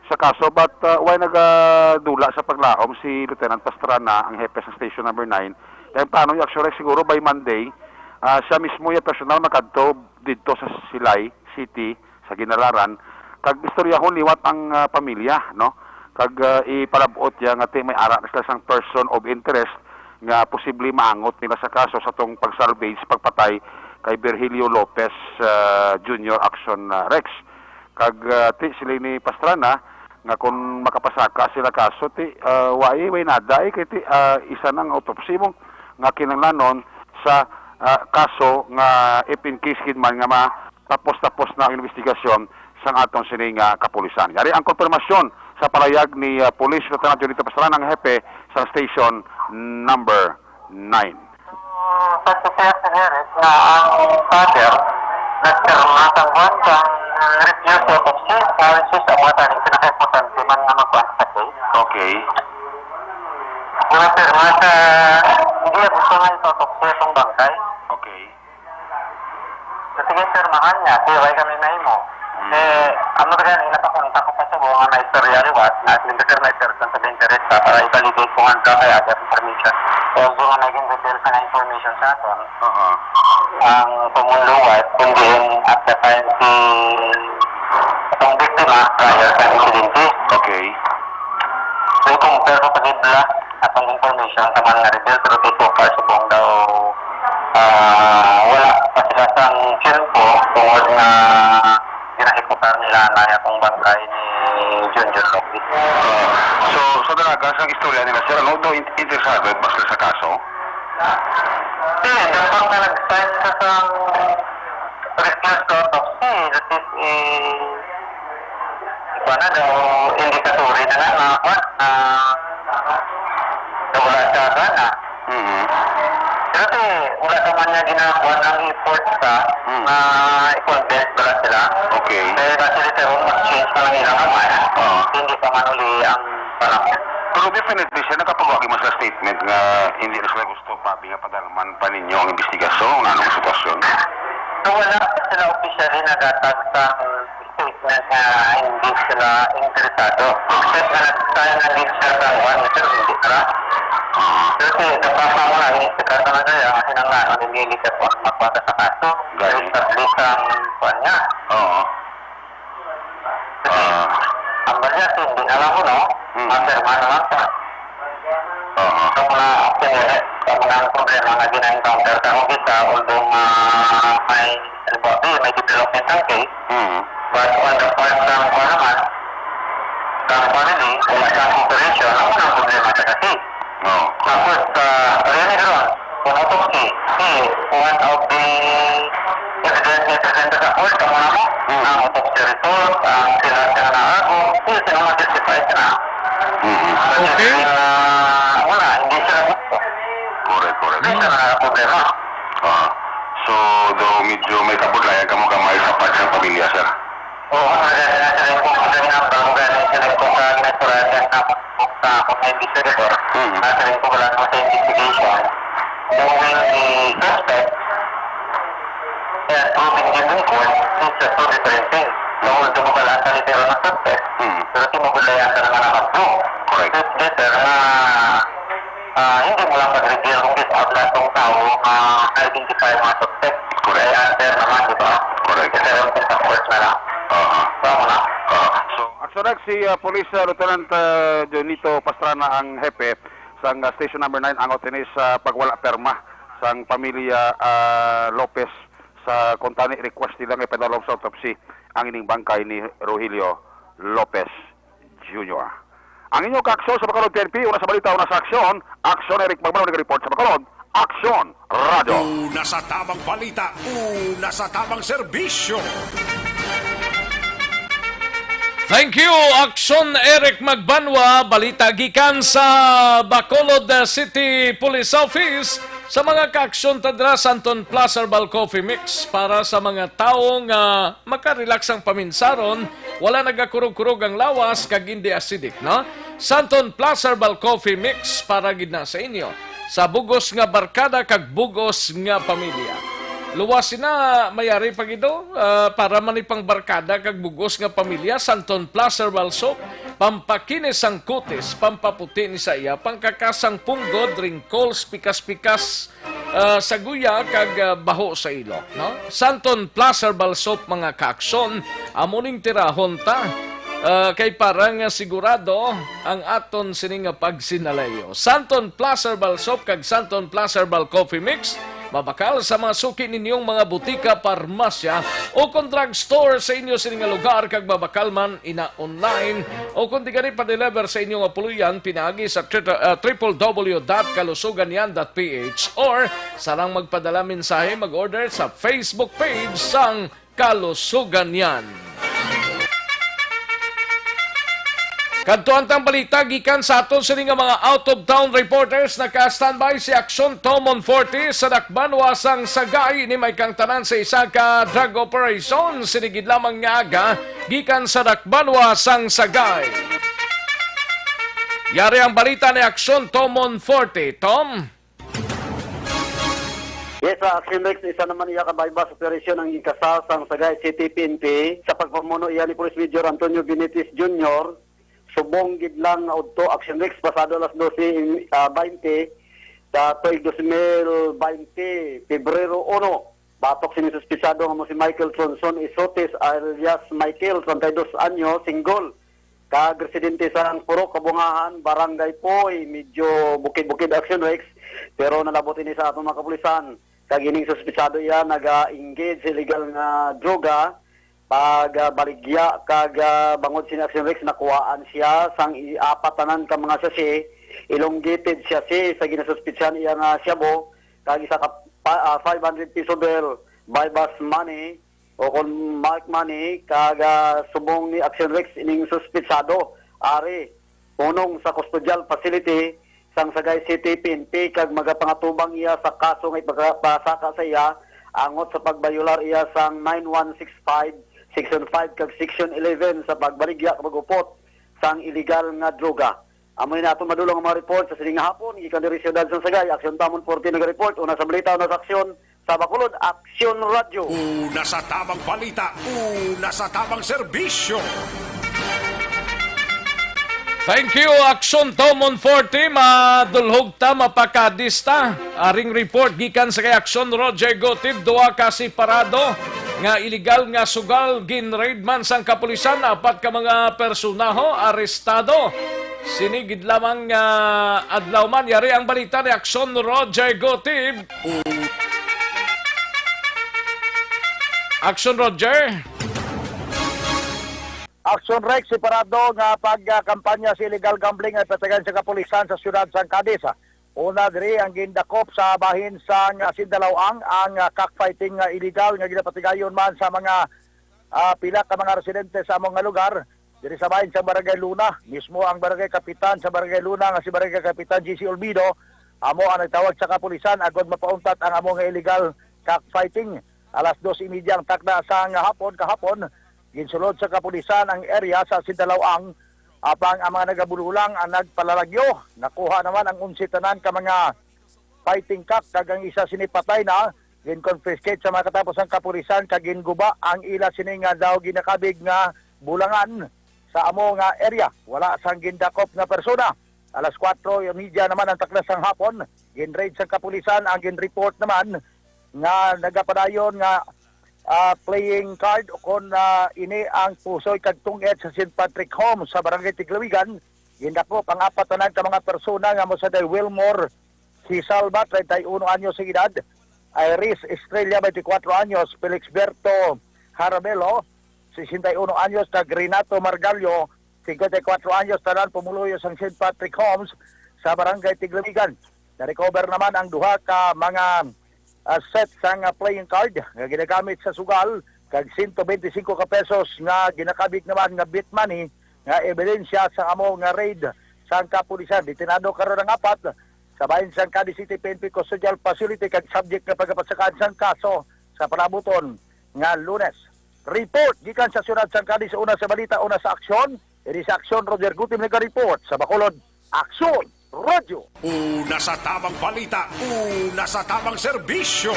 sa kaso, but why nagadula sa paglaom si Lieutenant Pastrana, ang hepe sa Station Number 9. Kaya paano yung action siguro by Monday, siya mismo yung personal makadto dito sa Silay City, sa Ginalaran, kag istoryahon liwat ang pamilya, no? Kag ipalabot ya nga may ara na sila sang person of interest nga posible maangot nila sa kaso sa tong pag-salvage, pagpatay kay Virgilio Lopez Jr. Action Rex. Kag ti sila ni Pastrana nga kung makapasaka sila kaso ti way nada kay ti isa nang autopsy mo nga kinahanglanon sa kaso nga in case man nga tapos na ang investigasyon sang atong sining kapulisan. Yari ang konfirmasyon sa palayag ni Police Lieutenant Junito Pastrana ng hepe sa Station Number 9. Pagkakaya sa Harris na ang father nagkarma sa buwan sa refuse of state policies ang mga taning pinaka-importante man nga magbuwan sa case. Okay. Nagkarma sa hindi ang gusto nga itotokso itong bangkay. Okay. Sige, pirmahan niya. Kaya kami na mo. Ano ba yan, inapakunta ko pa sa buong na istorya liwat at limited na person sa interest para i-validate kung ano kaya agad information. Although nga naging details na information sa atin, ang pumuluwat, kundi at the time si itong biktima prior sa incidente. Okay. So itong pero pagibla at ang information sa mga na-reveal pero so far sa buong daw wala pa sila sang filpo tungkol na ginaikutar nila na itong bangkay ni Junior Lopez. So, sa dalaga, sa istorya nila, sir, ano daw interesado ba sila sa kaso? Hindi, dapat na nag-sign sa sang refuse autopsy. That is, iba na daw, indikatory na wala siya na. Pero wala naman niya ginagawa ng effort sa na i-convince pala sila. Okay. Kaya kasi dito mag-change pa lang ilang kamay. Hindi pa man uli ang panahon. Pero definitely siya nakapagwagi mo sa statement nga hindi na sila gusto nga padalman pa ninyo ang investigasyon ng anong sitwasyon. So wala sila officially nagatag sa statement na hindi sila interesado. Except na nag-sign na din siya sa one meter, hindi sila. Kasi napapama na yung sikat na kaya kasi nang nanilikat po ang magpata sa kaso. Dahil sa lisang kuwan niya. Oo. Kasi ang balya, hindi alam mo, no? Maserma na lang siya. Sa mga pinili, sa mga problema na gina-encounter sa Ogita, although may development ng case, but on the part ng kuwan naman, ng family, wala siyang operation, ang unang problema sa kasi. Tapos, really ron, kung autopsy, one of the evidence na presenta sa court, ang mga mo, ang autopsy report, ang sila naago, sila ma-justify sila. Okay. Wala, hindi sila gusto. Correct. Hindi sila problema. So, do medyo may kabudlayan ka mo gamay sa part ng pamilya, sir? Oo, nasa kung magaling ang bago-galing sila ito sa ginasurasan sa akong investigator. Nasa rin ko wala naman sa investigation. Knowing the suspect and proving the court is a two different things. So, although magalaan sa litero ng suspect, pero tinugulayan ka naman ang proof. It's better na hindi mo lang mag-reveal kung disabla itong tao identify mga suspect. Kaya answer naman, di ba? Kasi rin sa court na lang. So, Action si Police Lieutenant Junito Pastrana ang hepe sa Station Number 9 ang otinis sa pagwala perma sa pamilya Lopez sa kontani request nila ng pedalong sa autopsy ang ining bangkay ni Rogelio Lopez Jr. Ang inyong kaaksyon sa Bacolod PNP, una sa balita, una sa aksyon, Aksyon Eric Magmano nag-report sa Bacolod, Aksyon Radio. Una sa tamang balita, una sa tamang serbisyo. Thank you, Aksyon Eric Magbanwa. Balita gikan sa Bacolod City Police Office sa mga kaaksyon tadra Santon Plaza Herbal Coffee Mix para sa mga taong makarelax ang paminsaron, wala nagakurog-kurog ang lawas kag hindi acidic, no? Santon Plaza Herbal Coffee Mix para gid na sa inyo sa bugos nga barkada kag bugos nga pamilya. Luwas sina mayari pagido para manipang barkada kag bugos nga pamilya Santon Placer Balsop pampakinis ang kutis pampaputi ni sa iya pangkakasang punggod wrinkles pikas-pikas sa guya kag baho sa ilok no Santon Placer Balsop mga kaakson amuning tirahon ta kay parang sigurado ang aton sining pagsinalayo Santon Placer Balsop kag Santon Placer Bal Coffee Mix mabakal sa mga suki ninyong mga butika, parmasya o kung drugstore sa inyo sa nga lugar kag babakal man ina online o kung di ka rin pa-deliver sa inyong puluyan pinagi sa www.kalusuganyan.ph or sarang magpadala mensahe mag-order sa Facebook page sang Kalusuganyan. Kadtuan tang balita gikan sa aton sini nga mga out-of-town reporters naka-standby si Aksyon Tomon Forte sa dakban wasang sagay ni may kang tanan sa isa ka drug operation sinigid lamang nga aga gikan sa dakban wasang sagay. Yari ang balita ni Aksyon Tomon Forte. Tom? Yes, Action Rex, isa naman iya kabaybas operasyon ang ikasasang sagay City PNP sa pagpamuno iya ni Police Major Antonio Benitez Jr. Subong gidlang auto Action Rex pasado alas 12:20 sa tuig 2020 Pebrero 1 batok sinususpisado nga mo si Michael Tronson Isotes alias Michael 32 anyo single kag residente sa Purok Kabungahan Barangay Poy medyo bukid-bukid Action Rex pero nalabot ini sa atong mga kapulisan kag ining suspisado iya naga-engage sa illegal nga droga pag baligya kag bangod sin Action Rex nakuhaan siya sang apatanan ka mga sasi elongated siya sa ginasuspitsan iya nga siyabo kag isa ka 500 peso bill by bus money o kon mark money kag subong ni Action Rex ining suspitsado ari punong sa custodial facility sang Sagay City PNP kag magapangatubang iya sa kaso nga ipagpasaka sa iya angot sa pagbayular iya sang 9165 Section 5 kag Section 11 sa pagbaligya kag pagupot sang illegal nga droga. Amoy na itong madulong mga report sa sining hapon, ikan diri siyudad sa Sagay, Aksyon Tamon 14 nag-report, una sa balita, una sa aksyon, sa Bacolod, Aksyon Radio. Una sa tamang balita, una sa tamang serbisyo. Thank you, Aksyon Tomon Forte, madulhog ta, mapakadista. Aring report, gikan sa kay Aksyon Roger Gotib, duwa kasi parado, nga illegal nga sugal, ginraid man sang kapulisan, apat ka mga personaho, arestado. Sinigid lamang adlaw man, yari ang balita ni Aksyon Roger Gotib. Aksyon Roger. Action Rex, separado nga pagkampanya sa illegal gambling ay patagan sa kapulisan sa siyudad San Cadiz. Una diri ang gindakop sa bahin sa Sindalaoang ang cockfighting illegal nga ginapatigayon man sa mga pila ka mga residente sa among lugar. Diri sa bahin sa Barangay Luna, mismo ang barangay kapitan sa Barangay Luna nga si Barangay Kapitan GC Olvido, amo ang nagtawag sa kapulisan agad mapauntat ang among illegal cockfighting. Alas 2:30 ang takda sa kahapon, ginsulod sa kapulisan ang area sa Sindalaoang apang ang mga nagabululang ang nagpalalagyo. Nakuha naman ang unsitanan ka mga fighting cock kag ang isa sinipatay na gin-confiscate sa mga katapos ang kapulisan kag ginguba ang ila sining nga daw ginakabig nga bulangan sa amo nga area. Wala sang gindakop nga persona. Alas 4:30 naman ang takdas sang hapon, gin-raid sa kapulisan ang gin-report naman nga nagapadayon nga playing card kon ini ang pusoy kag tunged sa St. Patrick Home sa Barangay Tiglawigan. Gindakop ang apat na ka mga persona nga mosaday Wilmore Hisalba, 31 anyos sa edad, Iris Estrella, 24 anyos, Felix Berto Haramelo, 61 anyos, kag Renato Margallo, 54 anyos, tanan pumuluyo sa St. Patrick Homes sa Barangay Tiglawigan. Na-recover naman ang duha ka mga set sang playing card nga ginagamit sa sugal kag 125 ka pesos nga ginakabig naman nga bit money nga ebidensya sa amo nga raid sang kapulisan. Detinado karon ang apat sa bahin sang Cadiz City PNP Custodial Facility kag subject nga pagkapatsakaan sang kaso sa panabuton nga Lunes. Report gikan sa siyudad sang Cadiz, una sa balita, una sa aksyon. Ini sa aksyon Roger Gutim nag-report sa Bacolod, Aksyon Radio. Una sa tamang balita, una sa tamang serbisyo.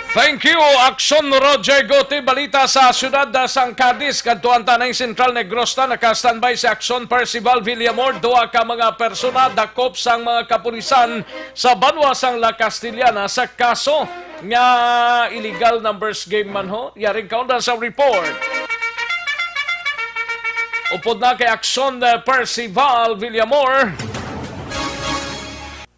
Thank you, Aksyon Roger Gotti. Balita sa siyudad sang Cadiz. Kadtuan tanay Central Negros na naka-standby si Aksyon Percival Villamor. Doa ka mga persona dakop sang mga kapulisan sa banwa sang La Castillana sa kaso nga illegal numbers game man ho. Yaring kaundan sa report. Upod na kay Aksyon Percival Villamor.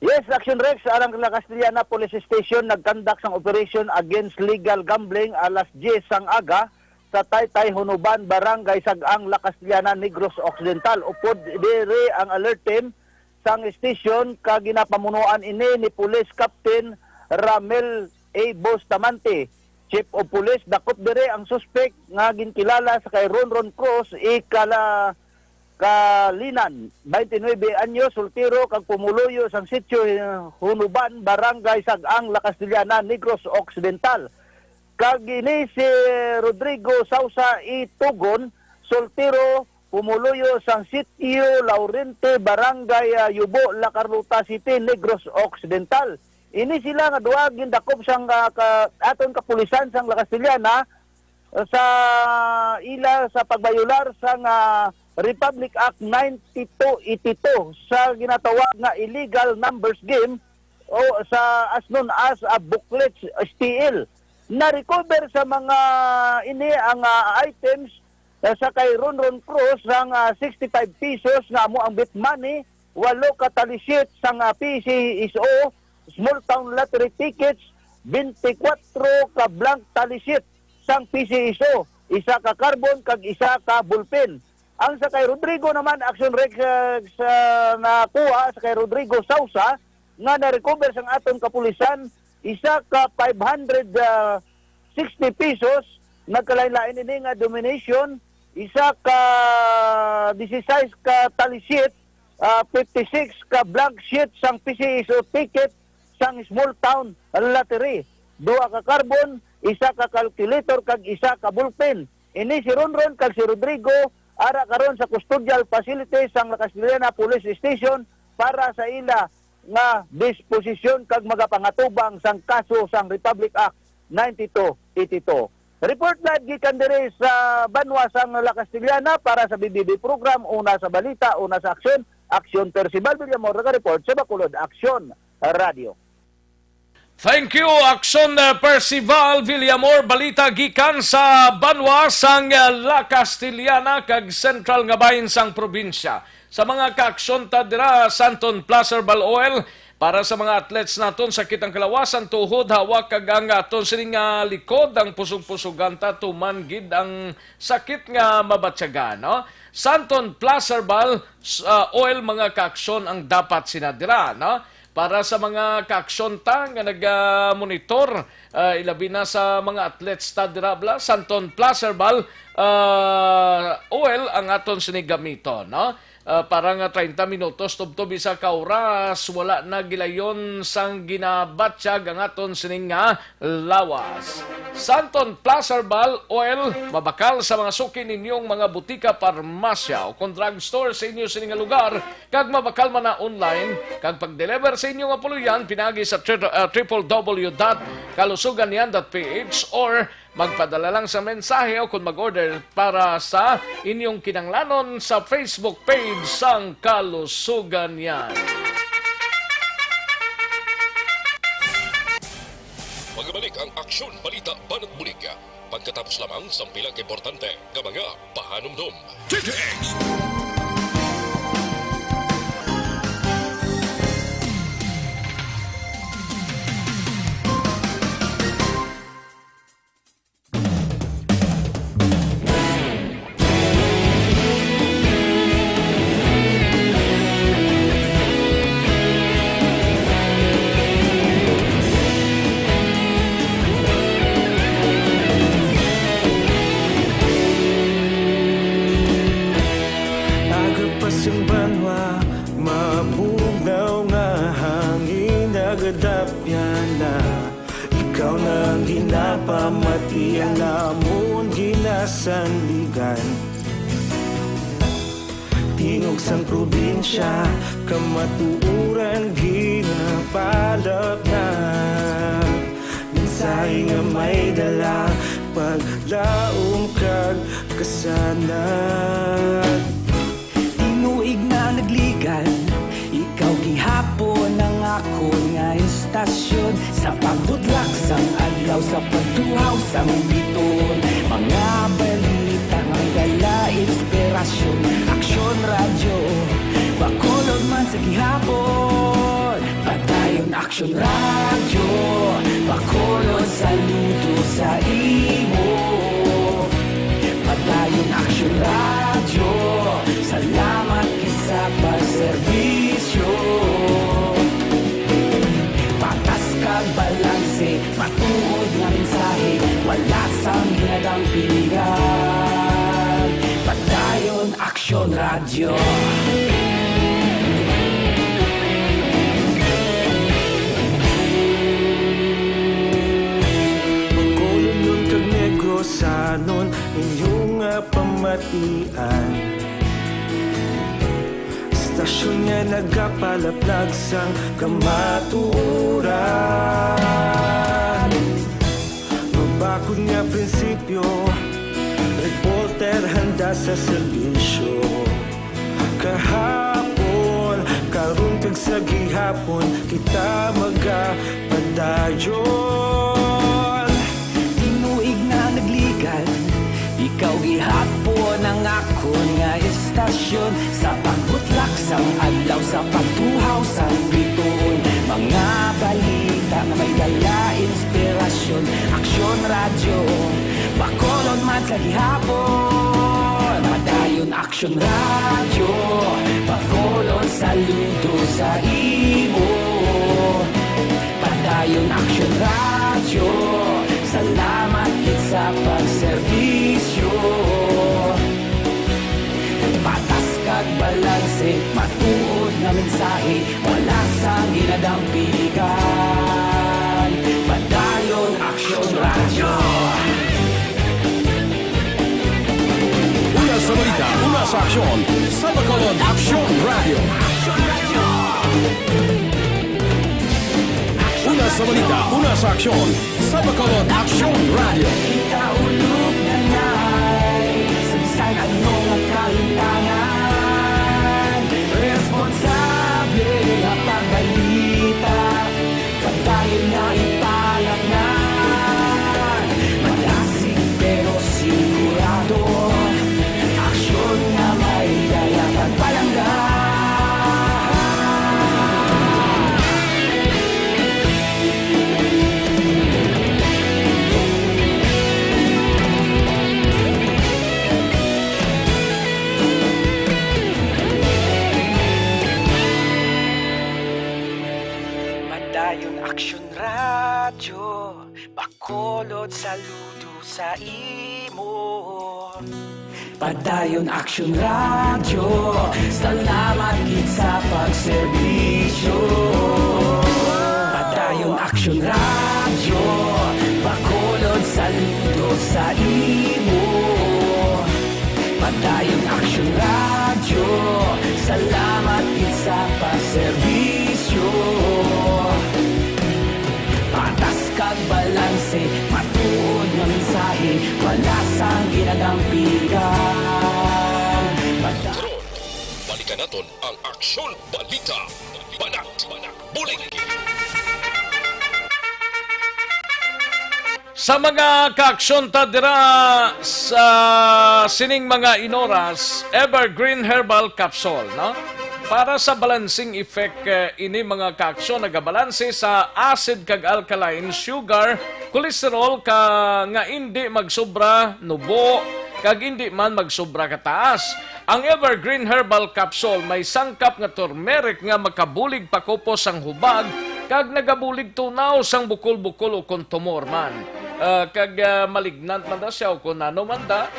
Yes, Action Rex, alang La Castillana Police Station nagkandak sang operation against legal gambling alas 10 sang aga sa Taytay Hunuban, Barangay Sagang, La Castillana, Negros Occidental. Upod dire ang alert team sang station kaginapamunuan ini ni Police Captain Ramel A. Bustamante. Chief of Police, dakop dire ang suspect nga ginkilala sa kay Ronron Cruz Kalinan, 29 anyos, soltero, kag pumuluyo sang sitio Hunuban, Barangay Sagang, La Castillana, Negros Occidental. Kag ini si Rodrigo Sausa Itugon, soltero, pumuluyo sang sitio Laurente, Barangay Yubo, La Carlota City, Negros Occidental. Ini sila nga duwag gindakop sang aton kapulisan sang La Castillana sa ila sa pagbayular sang Republic Act 9282 sa ginatawag na illegal numbers game o sa as known as a booklet steal. Na-recover sa mga ini ang items sa kay Ronron Cruz sang 65 pesos nga amo ang bit money, 8 ka talisheet sang PCSO, small town lottery tickets, 24 ka blank talisheet sang PCSO, isa ka carbon kag isa ka ballpen. Ang sa kay Rodrigo naman, Action Rex sa nakuha sa kay Rodrigo Sausa, nga na-recover sang aton kapulisan, isa ka 560 pesos, nagkalain-lain ini nga domination, isa ka 16 ka talisheet, 56 ka blank sheet sang PCSO ticket sang small town lottery, 2 ka carbon, isa ka calculator kag isa ka ballpen. Ini si Ronron kag si Rodrigo ara karon sa custodial facility sang La Castillana Police Station para sa ila nga disposisyon kag magapangatubang sang kaso sang Republic Act 9282. Report live gikan diri sa banwa sang La Castillana para sa BBB program, una sa balita, una sa aksyon. Aksyon Percival Villamor nag-report sa Bacolod Aksyon Radio. Thank you, Aksyon Percival Villamor. Balita gikan sa banwa sang La Castillana kag Central nga bahin sang probinsya. Sa mga kaaksyon ta dira Santon Placer Bal Oil para sa mga athletes naton sakit ang kalawasan tuhod hawak kag ang aton sining likod ang pusog-pusogan ta tuman gid ang sakit nga mabatyagan, no? Santon Placer Bal Oil mga kaaksyon ang dapat sinadira, no? Para sa mga kaaksyon ta nga nag-monitor, ilabi na sa mga athletes ta dirabla, Santon Placerbal oil ang aton sinigamito, no? Para nga 30 minutos tubtob isa ka oras wala na gilayon sang ginabatsyag ang aton sining nga lawas. Santon Placerbal oil mabakal sa mga suki ninyong mga butika, parmasya o kung drugstore sa inyo sining lugar, kag mabakal man na online kag pag-deliver sa inyong apuluyan pinagi sa www.kalusuganyan.ph or magpadala lang sa mensahe o kung mag-order para sa inyong kinanglanon sa Facebook page sang Kalusugan Yan. Magbalik ang Aksyon Balita Banat Bulig. Pagkatapos lamang sa pilang importante ng mga pahanumdum. TTX! Pamati ang lamon ginasanligan, tingog sang probinsya kamatuuran ginapalap na minsan balay nga may dala paglaom kag kasanat. Tinuig na nagligan, ikaw gihapon ang ako nga istasyon sa pagbudlak sang adlaw sa pagtuhaw sang biton. Mga balita nga dala inspirasyon, aksyon radyo Bacolod man sa gihapon. Padayon aksyon radyo Bacolod saludo sa imo. Padayon aksyon radyo, salamat kisa pagserbisyo. Patas kag balanse, matuod nga mensahe, wala sang ginadang piligan. Padayon aksyon radyo. Sanon inyong pamatian, stasyon nga nagapalaplag sang kamatuuran. Mabakod nga prinsipyo, reporter handa sa serbisyo. Kahapon, karong kag sa gihapon, kita magapadayon. Ikaw gihapon ang ako nga istasyon sa pagbutlak sang adlaw sa pagtuhaw sang biton. Mga balita na may dala inspirasyon, aksyon radyo Bacolod man sa gihapon. Padayon aksyon radyo Bacolod saludo sa imo. Padayon aksyon radyo, salamat sa pagserbisyo. Patas kag balanse, matuod na mensahe, wala sang ginadampigan. Padayon aksyon radyo. Una sa balita, una sa aksyon, sa Bacolod Aksyon Radio. Una sa balita, una sa aksyon, sa Bacolod Aksyon Radio. Kaulog na na'y sansan ano nga kalintangan. Responsable na pagbalita, pagdayon na ipalak na. Malasig pero sigurado, aksyon na may dala pagpalanggan. Aksyon radyo Bacolod saludo sa imo. Padayon aksyon radyo, salamat gid sa pagserbisyo. Padayon aksyon radyo Bacolod saludo sa imo. Padayon aksyon radyo, salamat gid sa pagserbisyo. Patas kag balanse, matuod nga mensahe, wala sang ginadampigan. Karon, balikan naton ang Aksyon Balita. Banat, bulig. Sa mga kaaksyon ta dira sa sining mga inoras, Evergreen Herbal Capsule, no? Para sa balancing effect ini mga kaaksyon nagabalanse sa acid kag alkaline, sugar, cholesterol nga hindi magsobra nubo kag hindi man magsobra kataas. Ang Evergreen Herbal Capsule may sangkap nga turmeric nga makabulig pakupos ang hubag kag nagabulig tunaw sang bukol-bukol o kung tumor man. Kag malignant man da siya o kung ano man da,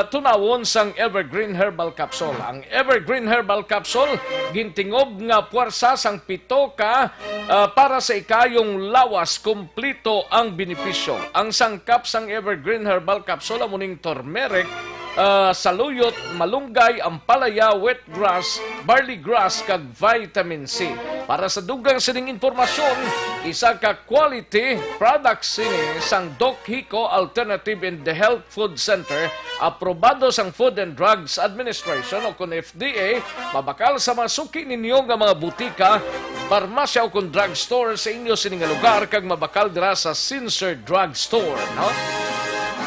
tunawon sang Evergreen Herbal Capsule. Ang Evergreen Herbal Capsule gintingob nga puwersa sang 7 ka para sa ikayong lawas, kumplito ang benepisyo. Ang sangkap sang Evergreen Herbal Capsule amuning turmeric, saluyot, malunggay, ampalaya, wheatgrass, barley grass kag vitamin C. Para sa dugang sining impormasyon, isa ka quality products sini sang Doc Hico Alternative in the Health Food Center, aprobado sang Food and Drugs Administration o kun FDA, mabakal sa masuki ninyo nga mga butika, parmasya o kun drugstore sa inyo sining lugar kag mabakal dira sa Sincere Drugstore, no?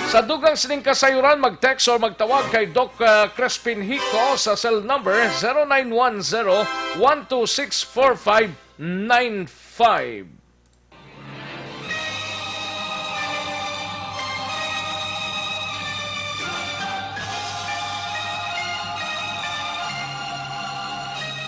Sa dugang sining kasayuran, mag-text or magtawag kay Doc Crespin Hico sa cell number 0910-126-4595.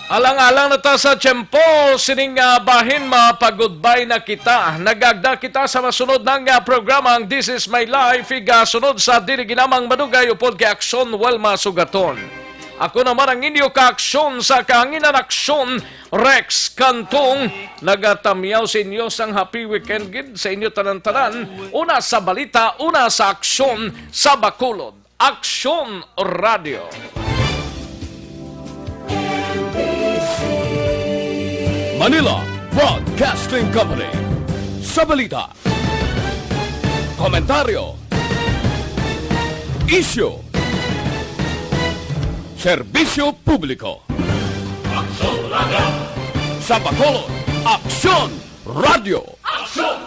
Alang-alang na ta sa tiyempo, sining bahin mapag-goodbye na kita. Nagagda kita sa masunod ng programa ang This Is My Life, sunod sa diriginamang madugay upod kay Aksyon Welma Sugaton. Ako naman ang inyo ka-aksyon sa kahanginan aksyon, Rex Cantong. Nagatamyaw sa inyo sang happy weekend gid sa inyo tanan-tanan. Una sa balita, una sa aksyon sa Bacolod. Aksyon Radio. Manila Broadcasting Company. Sa balita, komentaryo, isyu, serbisyo publiko. Aksyon Radio. Sa Bacolod, Aksyon Radio. Aksyon